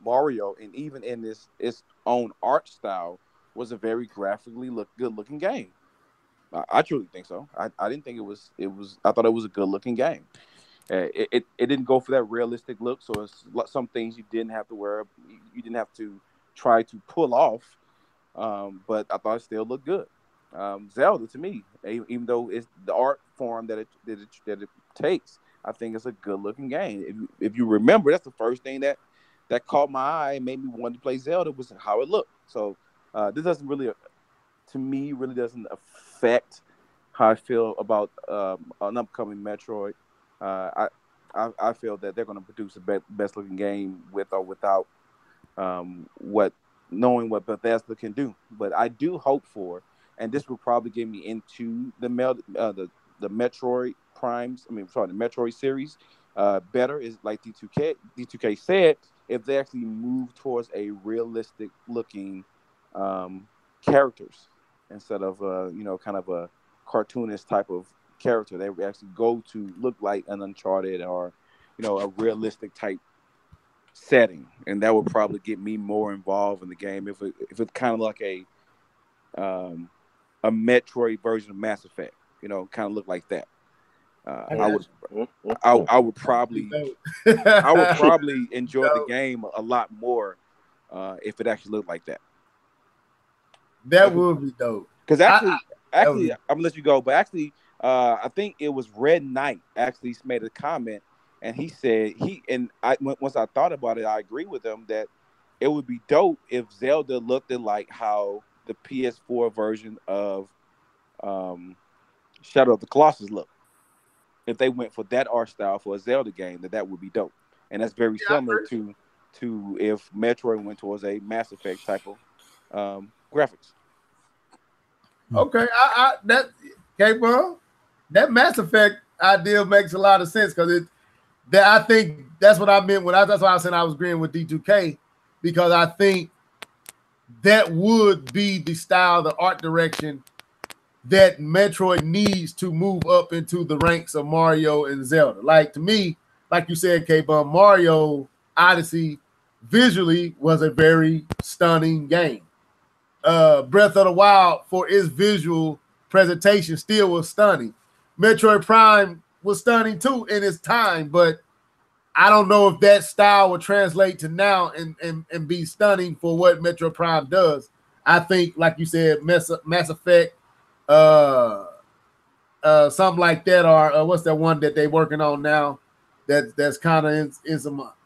Mario, and even in its own art style, was a very graphically good looking game. I truly think so. I didn't think it was. I thought it was a good looking game. It didn't go for that realistic look, so it's some things you didn't have to wear. You didn't have to try to pull off, but I thought it still looked good. Zelda, to me, even though it's the art form that it takes, I think it's a good looking game. If you remember, that's the first thing that caught my eye and made me want to play Zelda was how it looked. So this doesn't really, to me, really doesn't affect how I feel about an upcoming Metroid. I feel that they're going to produce the best looking game with or without knowing what Bethesda can do. But I do hope for, and this will probably get me into the Metroid Primes. The Metroid series better is like D2K said. If they actually move towards a realistic looking characters instead of kind of a cartoonist type of character, they would actually go to look like an Uncharted or a realistic type setting, and that would probably get me more involved in the game if it's kind of like a Metroid version of Mass Effect, kind of look like that. I would probably enjoy the game a lot more if it actually looked like that.
That would be dope.
Because actually, I'm gonna let you go, but actually, I think it was Red Knight actually made a comment, and he said once I thought about it, I agree with him that it would be dope if Zelda looked like how the PS4 version of Shadow of the Colossus look. If they went for that art style for a Zelda game, that would be dope. And that's very similar to if Metroid went towards a Mass Effect type of graphics.
Okay, that Mass Effect idea makes a lot of sense because I think that's what I meant that's why I said I was agreeing with D2K, because I think that would be the style, the art direction that Metroid needs to move up into the ranks of Mario and Zelda. Like, to me, like you said, K-Bum, Mario Odyssey visually was a very stunning game. Breath of the Wild, for its visual presentation, still was stunning. Metroid Prime was stunning too in its time, but I don't know if that style would translate to now and be stunning for what Metroid Prime does. I think, like you said, Mass Effect, something like that, or what's that one that they're working on now that's kind of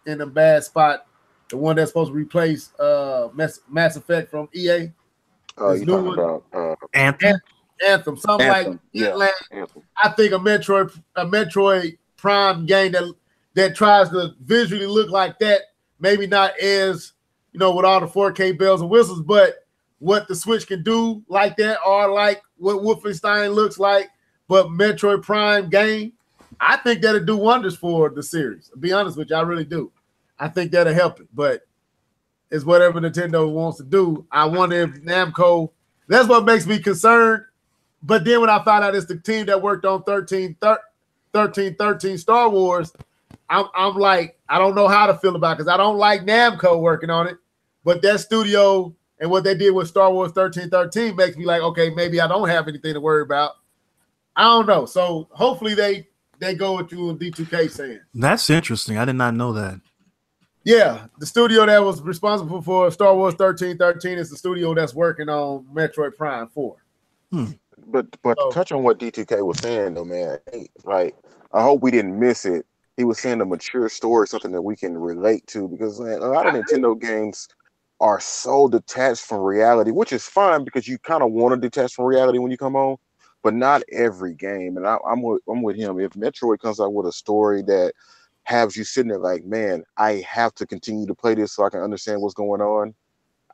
in a bad spot, the one that's supposed to replace Mass Effect from EA.
You talking about
Anthem,
something like
yeah, Anthem.
I think a Metroid Prime game that tries to visually look like that, maybe not as, with all the 4K bells and whistles, but what the Switch can do like that, or like what Wolfenstein looks like, but Metroid Prime game, I think that'll do wonders for the series. To be honest with you, I really do. I think that'll help it, but it's whatever Nintendo wants to do. I wonder if Namco, that's what makes me concerned. But then when I found out it's the team that worked on 1313 Star Wars, I'm like, I don't know how to feel about it, because I don't like Namco working on it. But that studio and what they did with Star Wars 1313 makes me like, okay, maybe I don't have anything to worry about. I don't know. So hopefully they go with you and D2K saying.
That's interesting. I did not know that.
Yeah, the studio that was responsible for Star Wars 1313 is the studio that's working on Metroid Prime 4.
But to touch on what D2K was saying, though, man, like, I hope we didn't miss it. He was saying a mature story, something that we can relate to, because, man, a lot of Nintendo games are so detached from reality, which is fine because you kind of want to detach from reality when you come home, but not every game. And I'm with him. If Metroid comes out with a story that has you sitting there like, man, I have to continue to play this so I can understand what's going on,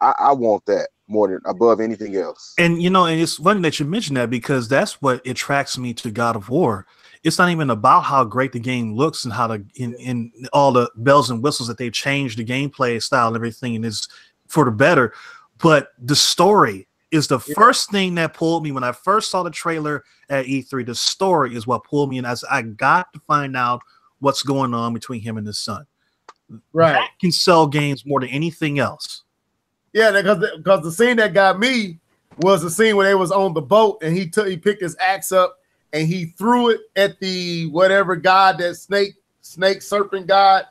I want that more than above anything else.
And and it's funny that you mentioned that, because that's what attracts me to God of War. It's not even about how great the game looks and how in all the bells and whistles that they've changed the gameplay style and everything, and is for the better. But the story is the first thing that pulled me when I first saw the trailer at E3. The story is what pulled me in, as I got to find out what's going on between him and his son.
Right.
That can sell games more than anything else.
Yeah, because the scene that got me was the scene where they was on the boat and he picked his axe up and he threw it at the whatever god, that snake serpent god,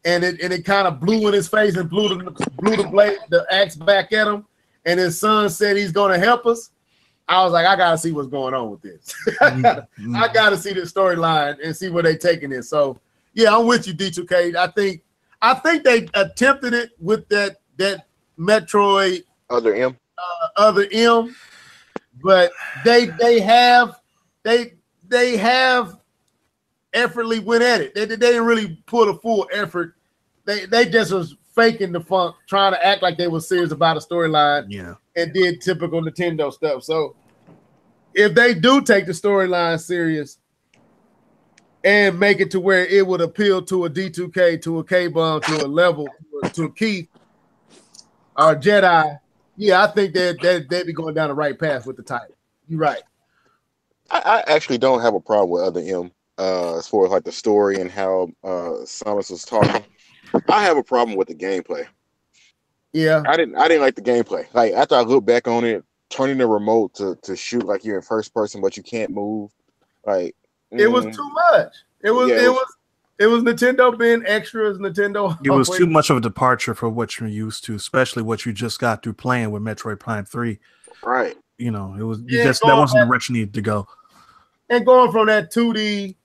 and it kind of blew in his face and blew the axe back at him. And his son said he's going to help us. I was like, I gotta see what's going on with this. I gotta see the storyline and see where they taking it. So yeah, I'm with you, D2K. I think they attempted it with that Metroid
Other M,
but they have effortly went at it. They didn't really put a full effort. They just was faking the funk, trying to act like they were serious about a storyline.
Yeah.
And did typical Nintendo stuff. So if they do take the storyline serious and make it to where it would appeal to a D2K, to a K-Bum, to a level, to a Keith or Jedi, yeah, I think they'd be going down the right path with the title. You're right.
I actually don't have a problem with Other M as far as like the story and how Samus was talking. I have a problem with the gameplay.
Yeah,
I didn't like the gameplay. Like, after I look back on it, turning the remote to shoot like you're in first person but you can't move, like
it was too much. It was Nintendo being extra as Nintendo.
It was too much of a departure for what you're used to, especially what you just got through playing with Metroid Prime 3.
Right.
It was that wasn't the direction needed to go.
And going from that 2D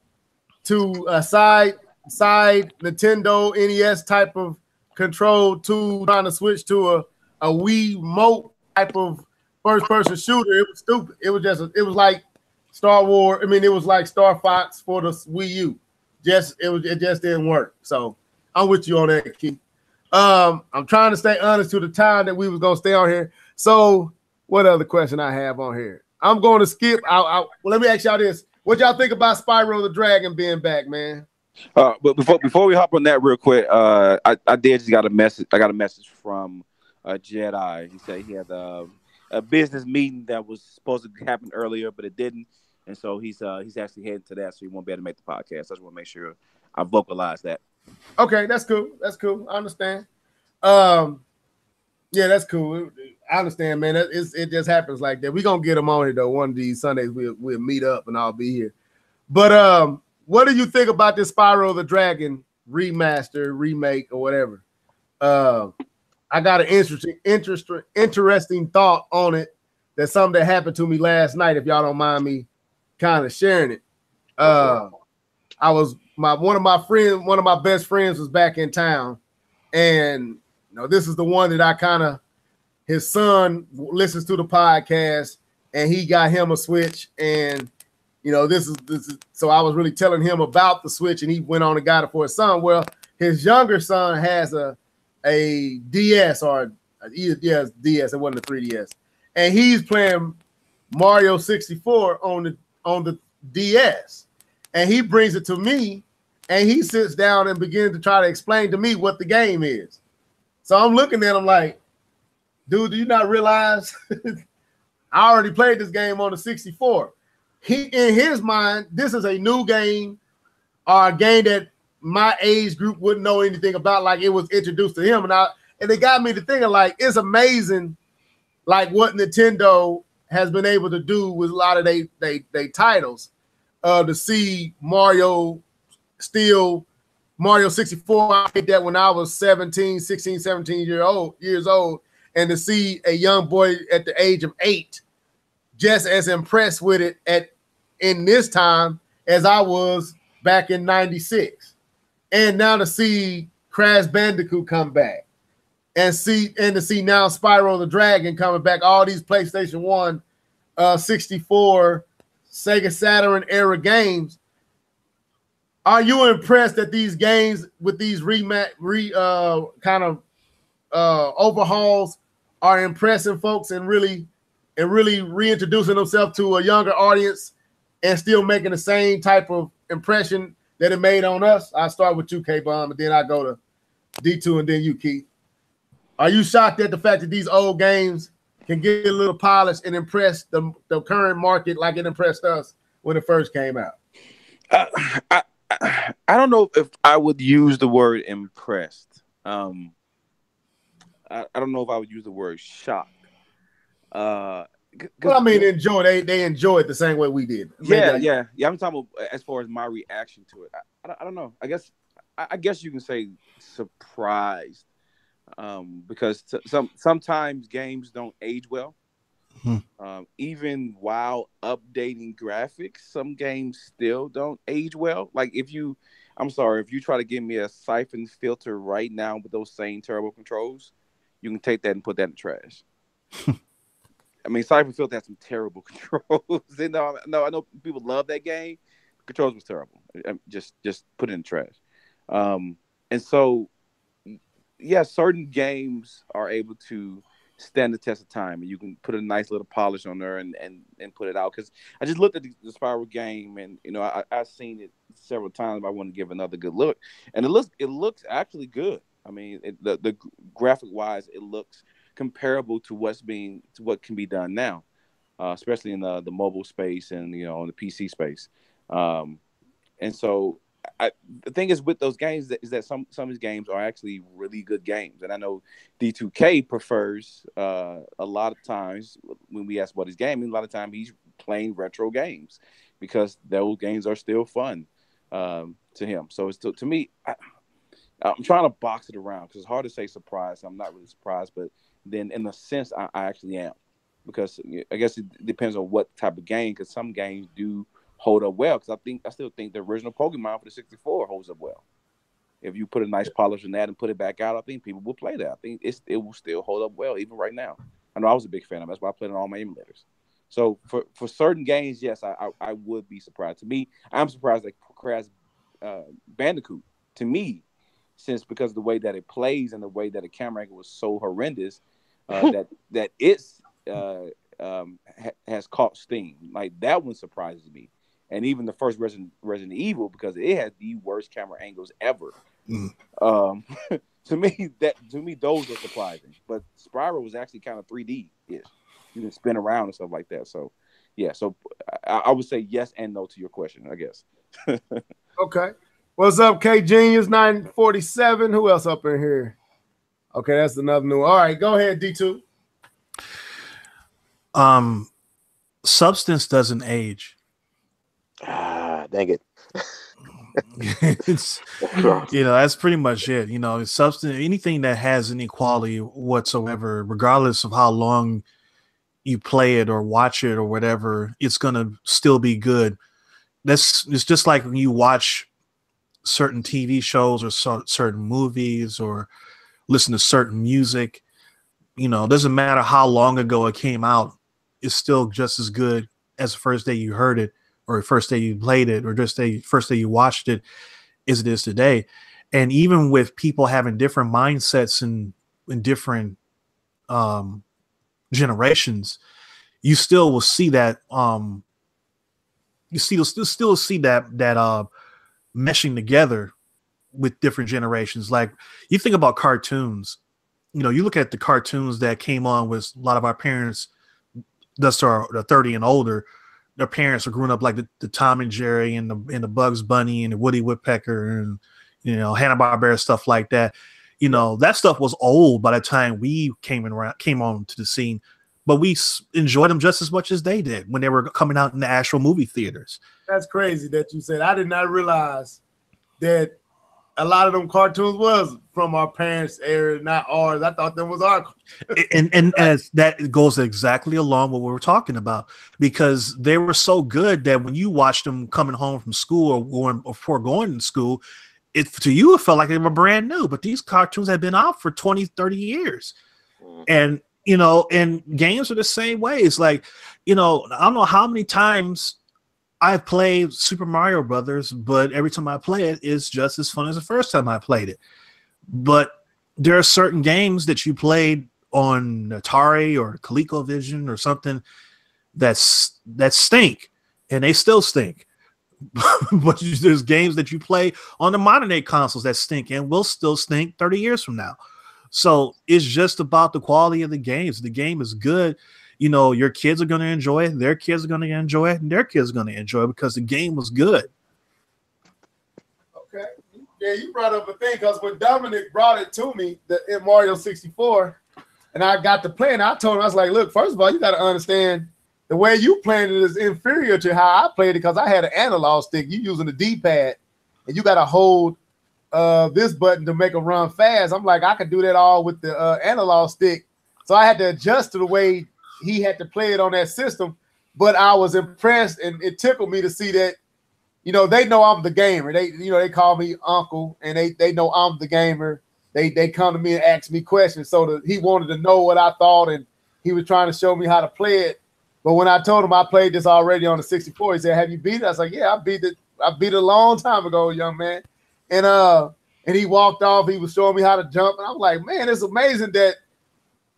to a side Nintendo NES type of control to trying to switch to a Wii remote type of first person shooter, it was stupid. It was like Star Wars. I mean, it was like Star Fox for the Wii U. It just didn't work. So I'm with you on that, Keith. I'm trying to stay honest to the time that we was gonna stay on here. So what other question I have on here? I'm going to skip. Well, let me ask y'all this: what y'all think about Spyro the Dragon being back, man?
But before we hop on that real quick, I did just got a message. I got a message from Jedi. He said he had a business meeting that was supposed to happen earlier, but it didn't, and so he's actually heading to that, so he won't be able to make the podcast. I just want to make sure I vocalize that.
Okay, that's cool. That's cool. I understand. Yeah, that's cool. I understand, man. It just happens like that. We're gonna get him on here though. One of these Sundays we'll meet up and I'll be here. But what do you think about this Spyro the Dragon remaster, remake, or whatever? I got an interesting thought on it. That's something that happened to me last night. If y'all don't mind me kind of sharing it. One of my best friends was back in town, and this is the one that his son listens to the podcast, and he got him a Switch, and this is so I was really telling him about the Switch, and he went on and got it for his son. Well, his younger son has a DS or DS. It wasn't a 3DS, and he's playing Mario 64 on the DS, and he brings it to me, and he sits down and begins to try to explain to me what the game is. So I'm looking at him like, dude, do you not realize I already played this game on the 64? In his mind, this is a new game or a game that my age group wouldn't know anything about, like it was introduced to him. And it got me to thinking, like, it's amazing, like what Nintendo has been able to do with a lot of they titles, to see Mario 64. I did that when I was 17 years old, and to see a young boy at the age of 8 just as impressed with it in this time as I was back in 96. And now to see Crash Bandicoot come back and to see now Spyro the Dragon coming back, all these PlayStation 1, 64, Sega Saturn era games. Are you impressed that these games with these overhauls are impressing folks and really reintroducing themselves to a younger audience and still making the same type of impression that it made on us? I start with you, K-Bomb, and then I go to D2 and then you, Keith. Are you shocked at the fact that these old games can get a little polished and impress the current market like it impressed us when it first came out?
I don't know if I would use the word impressed. I don't know if I would use the word shocked.
Well, I mean, they enjoy it the same way we did.
Yeah. I'm talking about as far as my reaction to it. I don't know. I guess you can say surprised, because sometimes games don't age well. Even while updating graphics, some games still don't age well. Like if you try to give me a siphon filter right now with those same turbo controls, you can take that and put that in the trash. I mean, Siphon Filter had some terrible controls. No, I know people love that game. The controls was terrible. Just put it in the trash. And so, yeah, certain games are able to stand the test of time, and you can put a nice little polish on there and put it out. Because I just looked at the Spyro game, and I've seen it several times. But I want to give another good look, and it looks actually good. I mean, the graphic wise, it looks comparable to what can be done now, especially in the mobile space and in the PC space. And so the thing is with those games is that some of these games are actually really good games, and I know D2K prefers a lot of times when we ask about his game, a lot of times he's playing retro games because those games are still fun to him. So it's to me. I'm trying to box it around because it's hard to say surprised. I'm not really surprised, but then in a sense, I actually am, because I guess it depends on what type of game. Because some games do hold up well. Because I still think the original Pokemon for the 64 holds up well. If you put a nice polish on that and put it back out, I think people will play that. I think it will still hold up well even right now. I know I was a big fan of it. That's why I played on all my emulators. So for certain games, yes, I would be surprised. To me, I'm surprised that Crash Bandicoot, to me, since because of the way that it plays and the way that the camera angle was so horrendous, that it's has caught steam. Like that one surprises me. And even the first Resident Evil, because it has the worst camera angles ever. To me, those are surprising. But Spyro was actually kind of 3D ish. You can spin around and stuff like that. So yeah, so I would say yes and no to your question, I guess.
Okay. What's up, K Genius 947? Who else up in here? Okay, that's another new. All right, go ahead, D2.
Substance doesn't age.
Dang it.
It's, that's pretty much it. Substance, anything that has any quality whatsoever, regardless of how long you play it or watch it or whatever, it's gonna still be good. It's just like when you watch certain TV shows or certain movies or listen to certain music. Doesn't matter how long ago it came out, it's still just as good as the first day you heard it, or the first day you played it, or just the first day you watched it, as it is today. And even with people having different mindsets and in different generations, you still will see that you still see that meshing together with different generations. Like you think about cartoons, you look at the cartoons that came on with a lot of our parents that are 30 and older. Their parents are growing up like the Tom and Jerry and the Bugs Bunny and the Woody Woodpecker and Hanna-Barbera, stuff like that. That stuff was old by the time we came on to the scene, but we enjoyed them just as much as they did when they were coming out in the actual movie theaters.
That's crazy that you said. I did not realize that a lot of them cartoons was from our parents' era, not ours. I thought them was our.
And as that goes exactly along what we were talking about, because they were so good that when you watched them coming home from school or before going to school, it felt like they were brand new. But these cartoons had been out for 20, 30 years. And, and games are the same way. It's like, I don't know how many times I've played Super Mario Brothers, but every time I play it, it's just as fun as the first time I played it. But there are certain games that you played on Atari or ColecoVision or something that stink, and they still stink. But there's games that you play on the modern day consoles that stink and will still stink 30 years from now. So it's just about the quality of the games. The game is good. Your kids are going to enjoy it. Their kids are going to enjoy it, and their kids are going to enjoy it because the game was good.
Okay. Yeah, you brought up a thing because when Dominic brought it to me in Mario 64, and I got to play, and I told him, I was like, look, first of all, you got to understand the way you playing it is inferior to how I played it because I had an analog stick. You using a D-pad, and you got to hold this button to make a run fast. I'm like, I could do that all with the analog stick. So I had to adjust to the way he had to play it on that system, but I was impressed, and it tickled me to see that, they know I'm the gamer. They call me uncle, and they know I'm the gamer. They come to me and ask me questions. So he wanted to know what I thought, and he was trying to show me how to play it. But when I told him I played this already on the 64, he said, "Have you beat it?" I was like, "Yeah, I beat it. I beat it a long time ago, young man." And he walked off. He was showing me how to jump, and I'm like, "Man, it's amazing that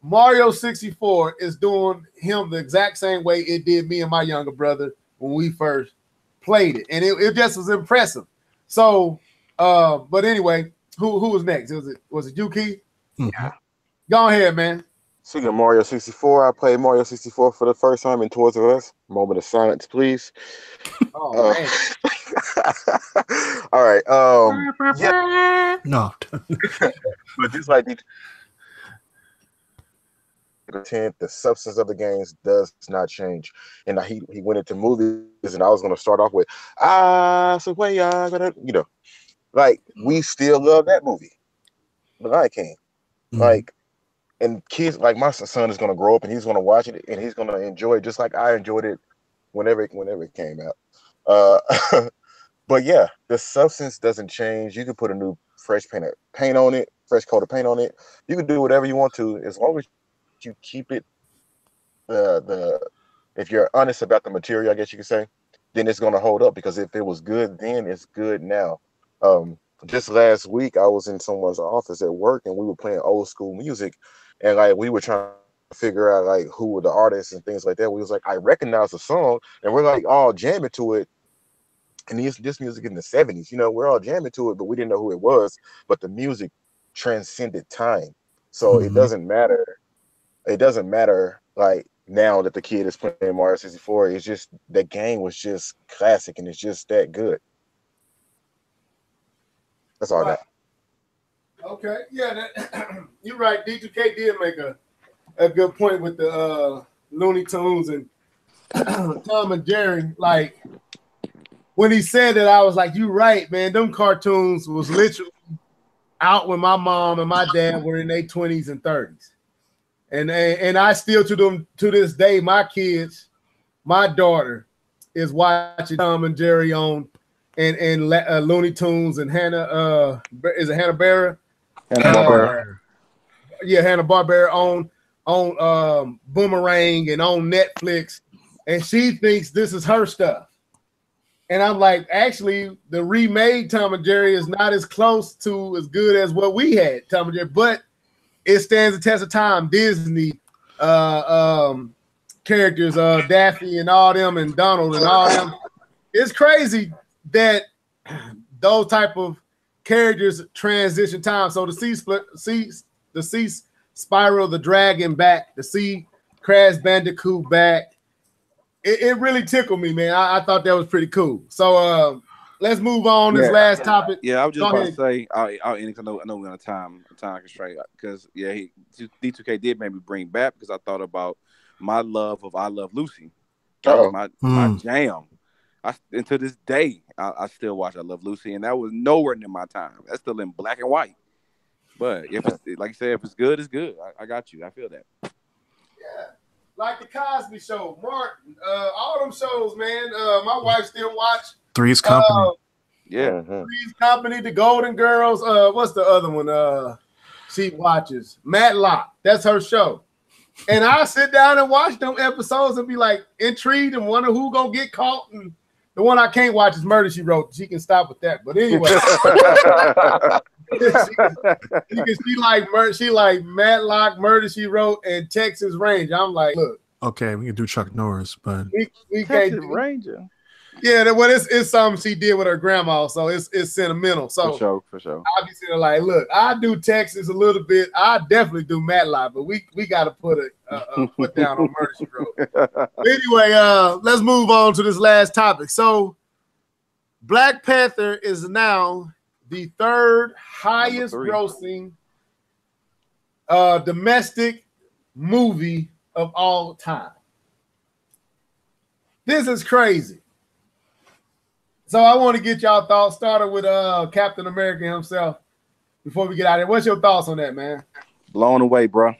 Mario 64 is doing him the exact same way it did me and my younger brother when we first played it." And it just was impressive. So, but anyway, who was next? Was it you, Keith?
Yeah.
Go ahead, man.
Speaking of Mario 64, I played Mario 64 for the first time in Toys R Us. Moment of silence, please.
Oh, man.
All right. Yeah.
No.
But just like the substance of the games does not change. And he went into movies, and I was going to start off with, so wait, like we still love that movie. But I can't. Like, and kids, like my son is going to grow up and he's going to watch it and he's going to enjoy it just like I enjoyed it whenever it came out. But yeah, the substance doesn't change. You can put a new fresh paint on it, fresh coat of paint on it. You can do whatever you want to as long as you keep it the if you're honest about the material, I guess you could say, then it's gonna hold up. Because if it was good then, it's good now. Just last week, I was in someone's office at work, and we were playing old school music, and like we were trying to figure out like who were the artists and things like that. We was like, I recognize the song, and we're like all jamming to it. And this music in the 70s, you know, we're all jamming to it, but we didn't know who it was. But the music transcended time, so it doesn't matter. It doesn't matter like now that the kid is playing Mario 64. It's just that game was just classic, and it's just that good. That's all I
Right.
got.
Okay. Yeah, you're right. D2K did make a good point with the Looney Tunes and Tom and Jerry. Like when he said that, I was like, "You right, man. Them cartoons was literally out when my mom and my dad were in their 20s and 30s." And I still to this day, my kids, my daughter is watching Tom and Jerry on and Looney Tunes and Hanna is it Hanna-Barbera?
Hanna-Barbera.
Yeah, Hanna-Barbera on Boomerang and on Netflix, and she thinks this is her stuff. And I'm like, actually, the remade Tom and Jerry is not as close to as good as what we had, Tom and Jerry, but it stands the test of time. Disney characters, Daffy and all them, and Donald and all them. It's crazy that those type of characters transition time. So to see Spyro the Dragon back, to see Crash Bandicoot back, it really tickled me, man. I thought that was pretty cool. So let's move on. This last topic.
Yeah, I was just about to say, I'll end it. I know we're on a time constraint. Because D2K did make me bring back, because I thought about my love of I Love Lucy. That was my jam. And to this day, I still watch I Love Lucy, and that was nowhere near my time. That's still in black and white. But if it's like you said, if it's good, it's good. I got you. I feel that.
Yeah, like the Cosby Show, Martin, all them shows, man. My wife still watch
Three's Company.
Three's Company, The Golden Girls. What's the other one? She watches Matlock. That's her show. And I sit down and watch them episodes and be like intrigued and wonder who gonna get caught. And the one I can't watch is Murder, She Wrote. She can stop with that. But anyway, she like Matlock, Murder, She Wrote, and Texas Ranger. I'm like, look.
Okay, we can do Chuck Norris, but
we
Texas
can't
Ranger.
Yeah, well, it's something she did with her grandma, so it's sentimental. So
for sure.
Obviously, they're like, look, I do Texas a little bit. I definitely do Matlock, but we got to put a foot down on Murder, She Wrote. Anyway, let's move on to this last topic. So, Black Panther is now the third highest grossing domestic movie of all time. This is crazy. So I want to get y'all thoughts. Started with Captain America himself before we get out of here. What's your thoughts on that, man?
Blown away, bro.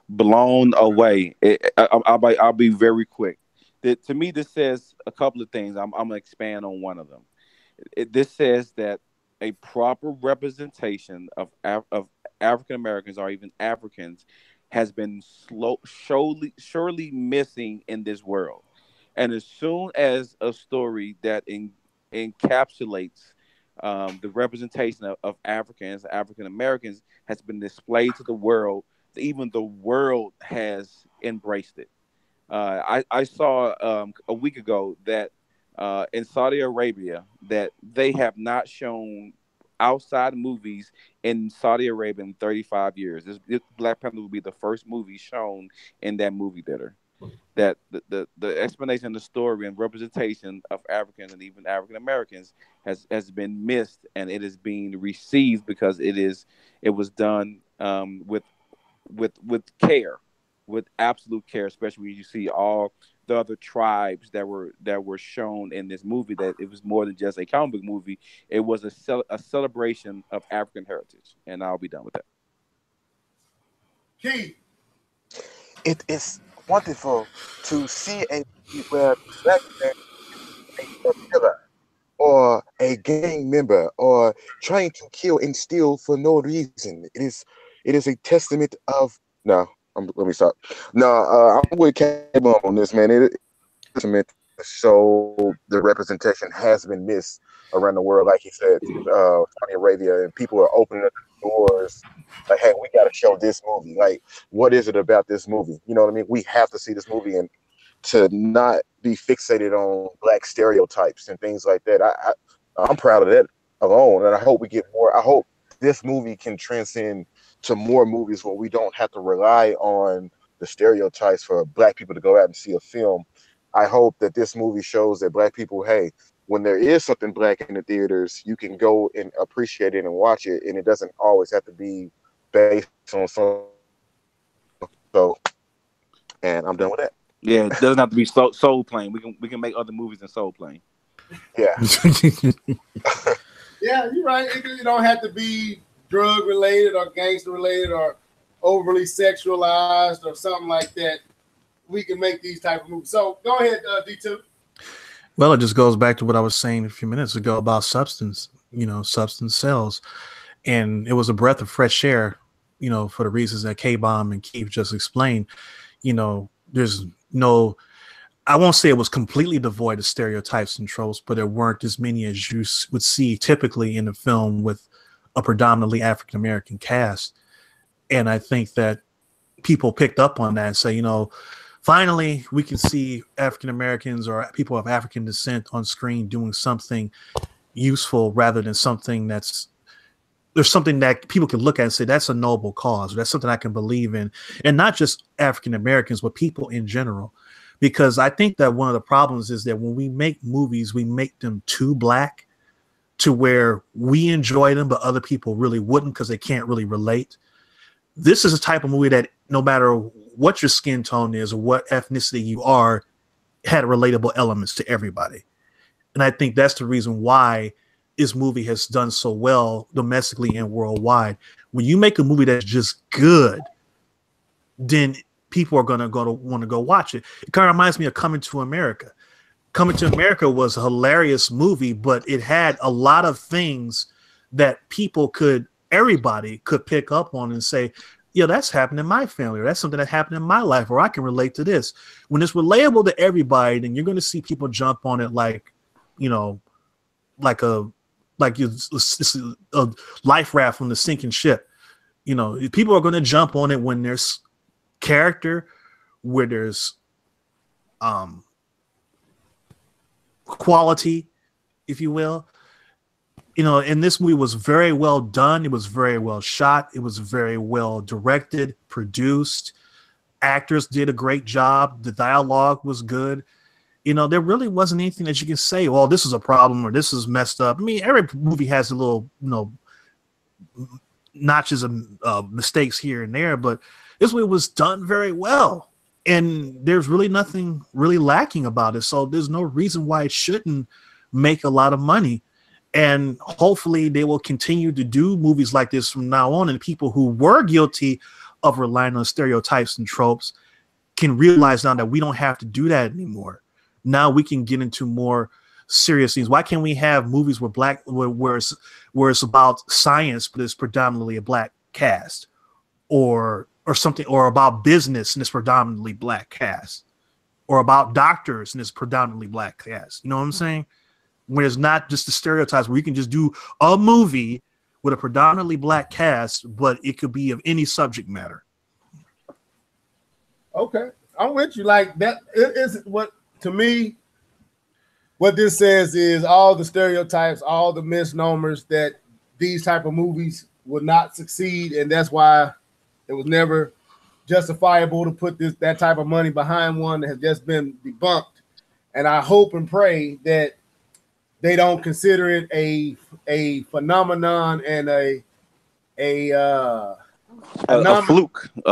Blown away. I'll be very quick. To me, this says a couple of things. I'm going to expand on one of them. This says that a proper representation of African Americans or even Africans has been surely missing in this world. And as soon as a story that encapsulates the representation of Africans, African Americans, has been displayed to the world, even the world has embraced it. I saw a week ago that in Saudi Arabia that they have not shown outside movies in Saudi Arabia in 35 years. This Black Panther will be the first movie shown in that movie theater. That the explanation of the story and representation of Africans and even African Americans has been missed, and it is being received because it was done with care, with absolute care, especially when you see all the other tribes that were shown in this movie. That it was more than just a comic book movie. It was a celebration of African heritage, and I'll be done with that.
Keith,
it is wonderful to see a where Black man a killer or a gang member or trying to kill and steal for no reason. It is a testament of no. Let me stop. No, I'm with K-Bum on this, man. It's meant to show the representation has been missed around the world, like he said, Saudi Arabia, and people are opening up the doors. Like, hey, we got to show this movie. Like, what is it about this movie? You know what I mean? We have to see this movie, and to not be fixated on black stereotypes and things like that. I'm proud of that alone, and I hope we get more. I hope this movie can transcend to more movies where we don't have to rely on the stereotypes for black people to go out and see a film. I hope that this movie shows that black people, hey, when there is something black in the theaters, you can go and appreciate it and watch it, and it doesn't always have to be based on some. So, and I'm done with that.
Yeah, it doesn't have to be Soul Plane. We can make other movies than Soul Plane.
Yeah.
Yeah, you're right. It don't have to be drug related or gangster related or overly sexualized or something like that. We can make these type of movies. So go ahead, D2.
Well, it just goes back to what I was saying a few minutes ago about substance. Substance sells, and it was a breath of fresh air. For the reasons that K-Bomb and Keith just explained. There's no. I won't say it was completely devoid of stereotypes and tropes, but there weren't as many as you would see typically in a film with a predominantly African-American cast. And I think that people picked up on that and say, finally we can see African-Americans or people of African descent on screen doing something useful rather than something there's something that people can look at and say, that's a noble cause. That's something I can believe in. And not just African-Americans, but people in general. Because I think that one of the problems is that when we make movies, we make them too black to where we enjoy them, but other people really wouldn't because they can't really relate. This is a type of movie that no matter what your skin tone is or what ethnicity you are, had relatable elements to everybody. And I think that's the reason why this movie has done so well domestically and worldwide. When you make a movie that's just good, then people are going to want to go watch it. It kind of reminds me of Coming to America. Coming to America was a hilarious movie, but it had a lot of things that everybody could pick up on and say, yeah, that's happened in my family, or that's something that happened in my life, or I can relate to this. When it's relatable to everybody, then you're going to see people jump on it like it's a life raft from the sinking ship. People are going to jump on it when there's character, where there's quality, if you will. And this movie was very well done. It was very well shot. It was very well directed, produced. Actors did a great job. The dialogue was good. There really wasn't anything that you can say, well, this is a problem or this is messed up. I mean, every movie has a little, notches of mistakes here and there, but this movie was done very well. And there's really nothing really lacking about it. So there's no reason why it shouldn't make a lot of money. And hopefully they will continue to do movies like this from now on. And people who were guilty of relying on stereotypes and tropes can realize now that we don't have to do that anymore. Now we can get into more serious things. Why can't we have movies where it's about science, but it's predominantly a black cast, or something, or about business and it's predominantly black cast, or about doctors and it's predominantly black cast? You know what I'm saying? Where it's not just the stereotypes, where you can just do a movie with a predominantly black cast, but it could be of any subject matter.
Okay, I'm with you. Like that is what, to me, what this says is all the stereotypes, all the misnomers that these type of movies would not succeed, and that's why it was never justifiable to put that type of money behind one that has just been debunked. And I hope and pray that they don't consider it a phenomenon and a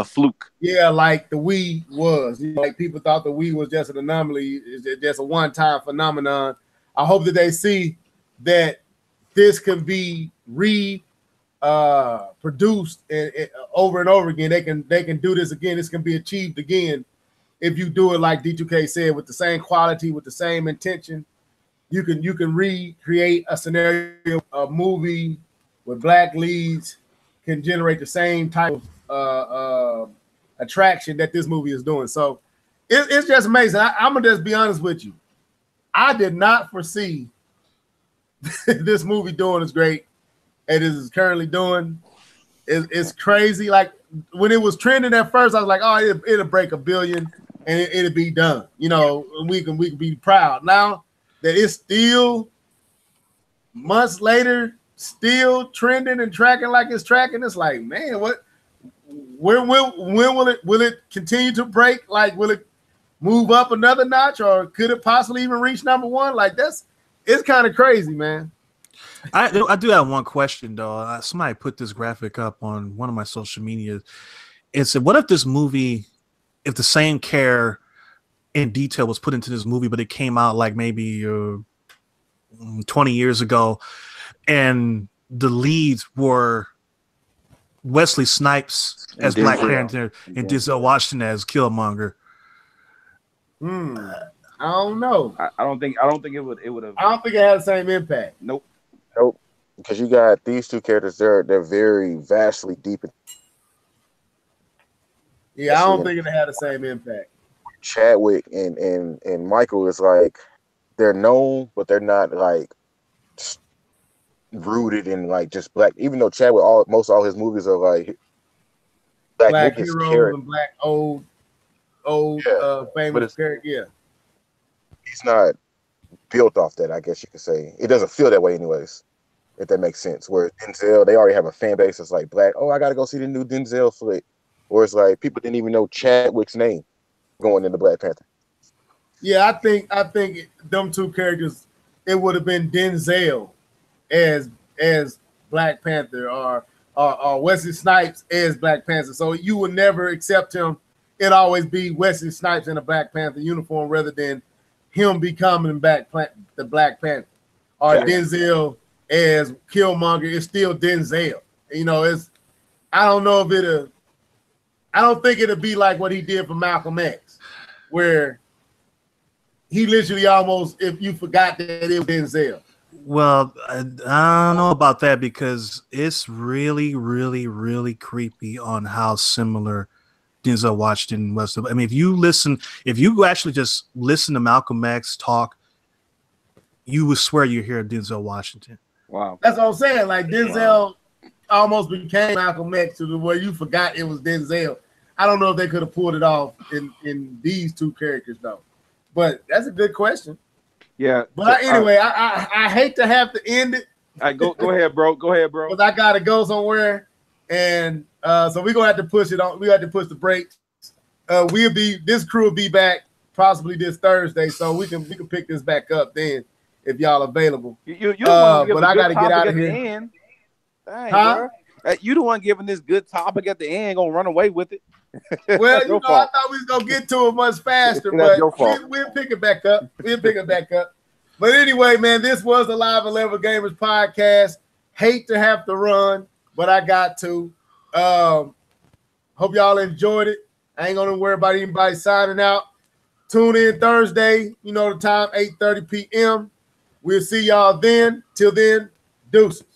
fluke. Yeah, like the Wii was. Like people thought the Wii was just an anomaly, it's just a one-time phenomenon. I hope that they see that this can be produced and over and over again. They can do this again. This can be achieved again if you do it like D2K said, with the same quality, with the same intention. You can recreate a scenario, a movie with black leads can generate the same type of attraction that this movie is doing. So it's just amazing. I'm gonna just be honest with you. I did not foresee this movie doing as great as it is currently doing. It's crazy. Like when it was trending at first, I was like, oh, it'll break 1 billion and it'll be done. You know, we can be proud. Now that it's still months later, still trending and tracking like it's tracking, it's like, man, what? When will it continue to break? Like, will it move up another notch, or could it possibly even reach #1? Like it's kind of crazy, man.
I do have one question though. Somebody put this graphic up on one of my social media. It said, what if this movie, if the same care and detail was put into this movie, but it came out like maybe 20 years ago, and the leads were Wesley Snipes as Black Panther and Denzel Washington as Killmonger?
I don't know.
I don't think it would have.
I don't think it had the same impact.
Nope.
Because you got these two characters, they're very vastly deep.
Yeah, I don't think it had the same impact.
Chadwick and Michael is like, they're known, but they're not like rooted in like just black. Even though Chadwick, most all his movies are like
black heroes and black old famous character. Yeah,
he's not built off that. I guess you could say it doesn't feel that way, anyways. If that makes sense. Where Denzel, they already have a fan base that's like black. Oh, I gotta go see the new Denzel flick. Or it's like people didn't even know Chadwick's name going into Black Panther.
Yeah, I think them two characters, it would have been Denzel as Black Panther or Wesley Snipes as Black Panther. So you would never accept him. It'd always be Wesley Snipes in a Black Panther uniform rather than him becoming the Black Panther. Or Denzel as Killmonger is still Denzel. You know, I don't think it'll be like what he did for Malcolm X, where he literally almost, if you forgot that it was Denzel.
Well, I don't know about that, because it's really, really, really creepy on how similar Denzel Washington was. I mean, if you actually just listen to Malcolm X talk, you would swear you hear Denzel Washington.
Wow.
That's what I'm saying. Like Denzel almost became Malcolm X to the where you forgot it was Denzel. I don't know if they could have pulled it off in these two characters though. But that's a good question.
Yeah.
But anyway, I hate to have to end it.
All right, go ahead, bro. Go ahead, bro.
Because I gotta go somewhere, and so we're gonna have to push it on. We have to push the brakes. This crew will be back possibly this Thursday, so we can pick this back up then if y'all available.
But
I gotta get out of here.
Dang, huh? Bro. You the one giving this good topic at the end, gonna run away with it.
Well, you know, I thought we was gonna get to it much faster, but we'll pick it back up. But anyway, man, this was the Live and Level Gamers podcast. Hate to have to run, but I got to. Hope y'all enjoyed it. I ain't gonna worry about anybody signing out. Tune in Thursday. You know the time, 8:30 p.m. We'll see y'all then. Till then, deuces.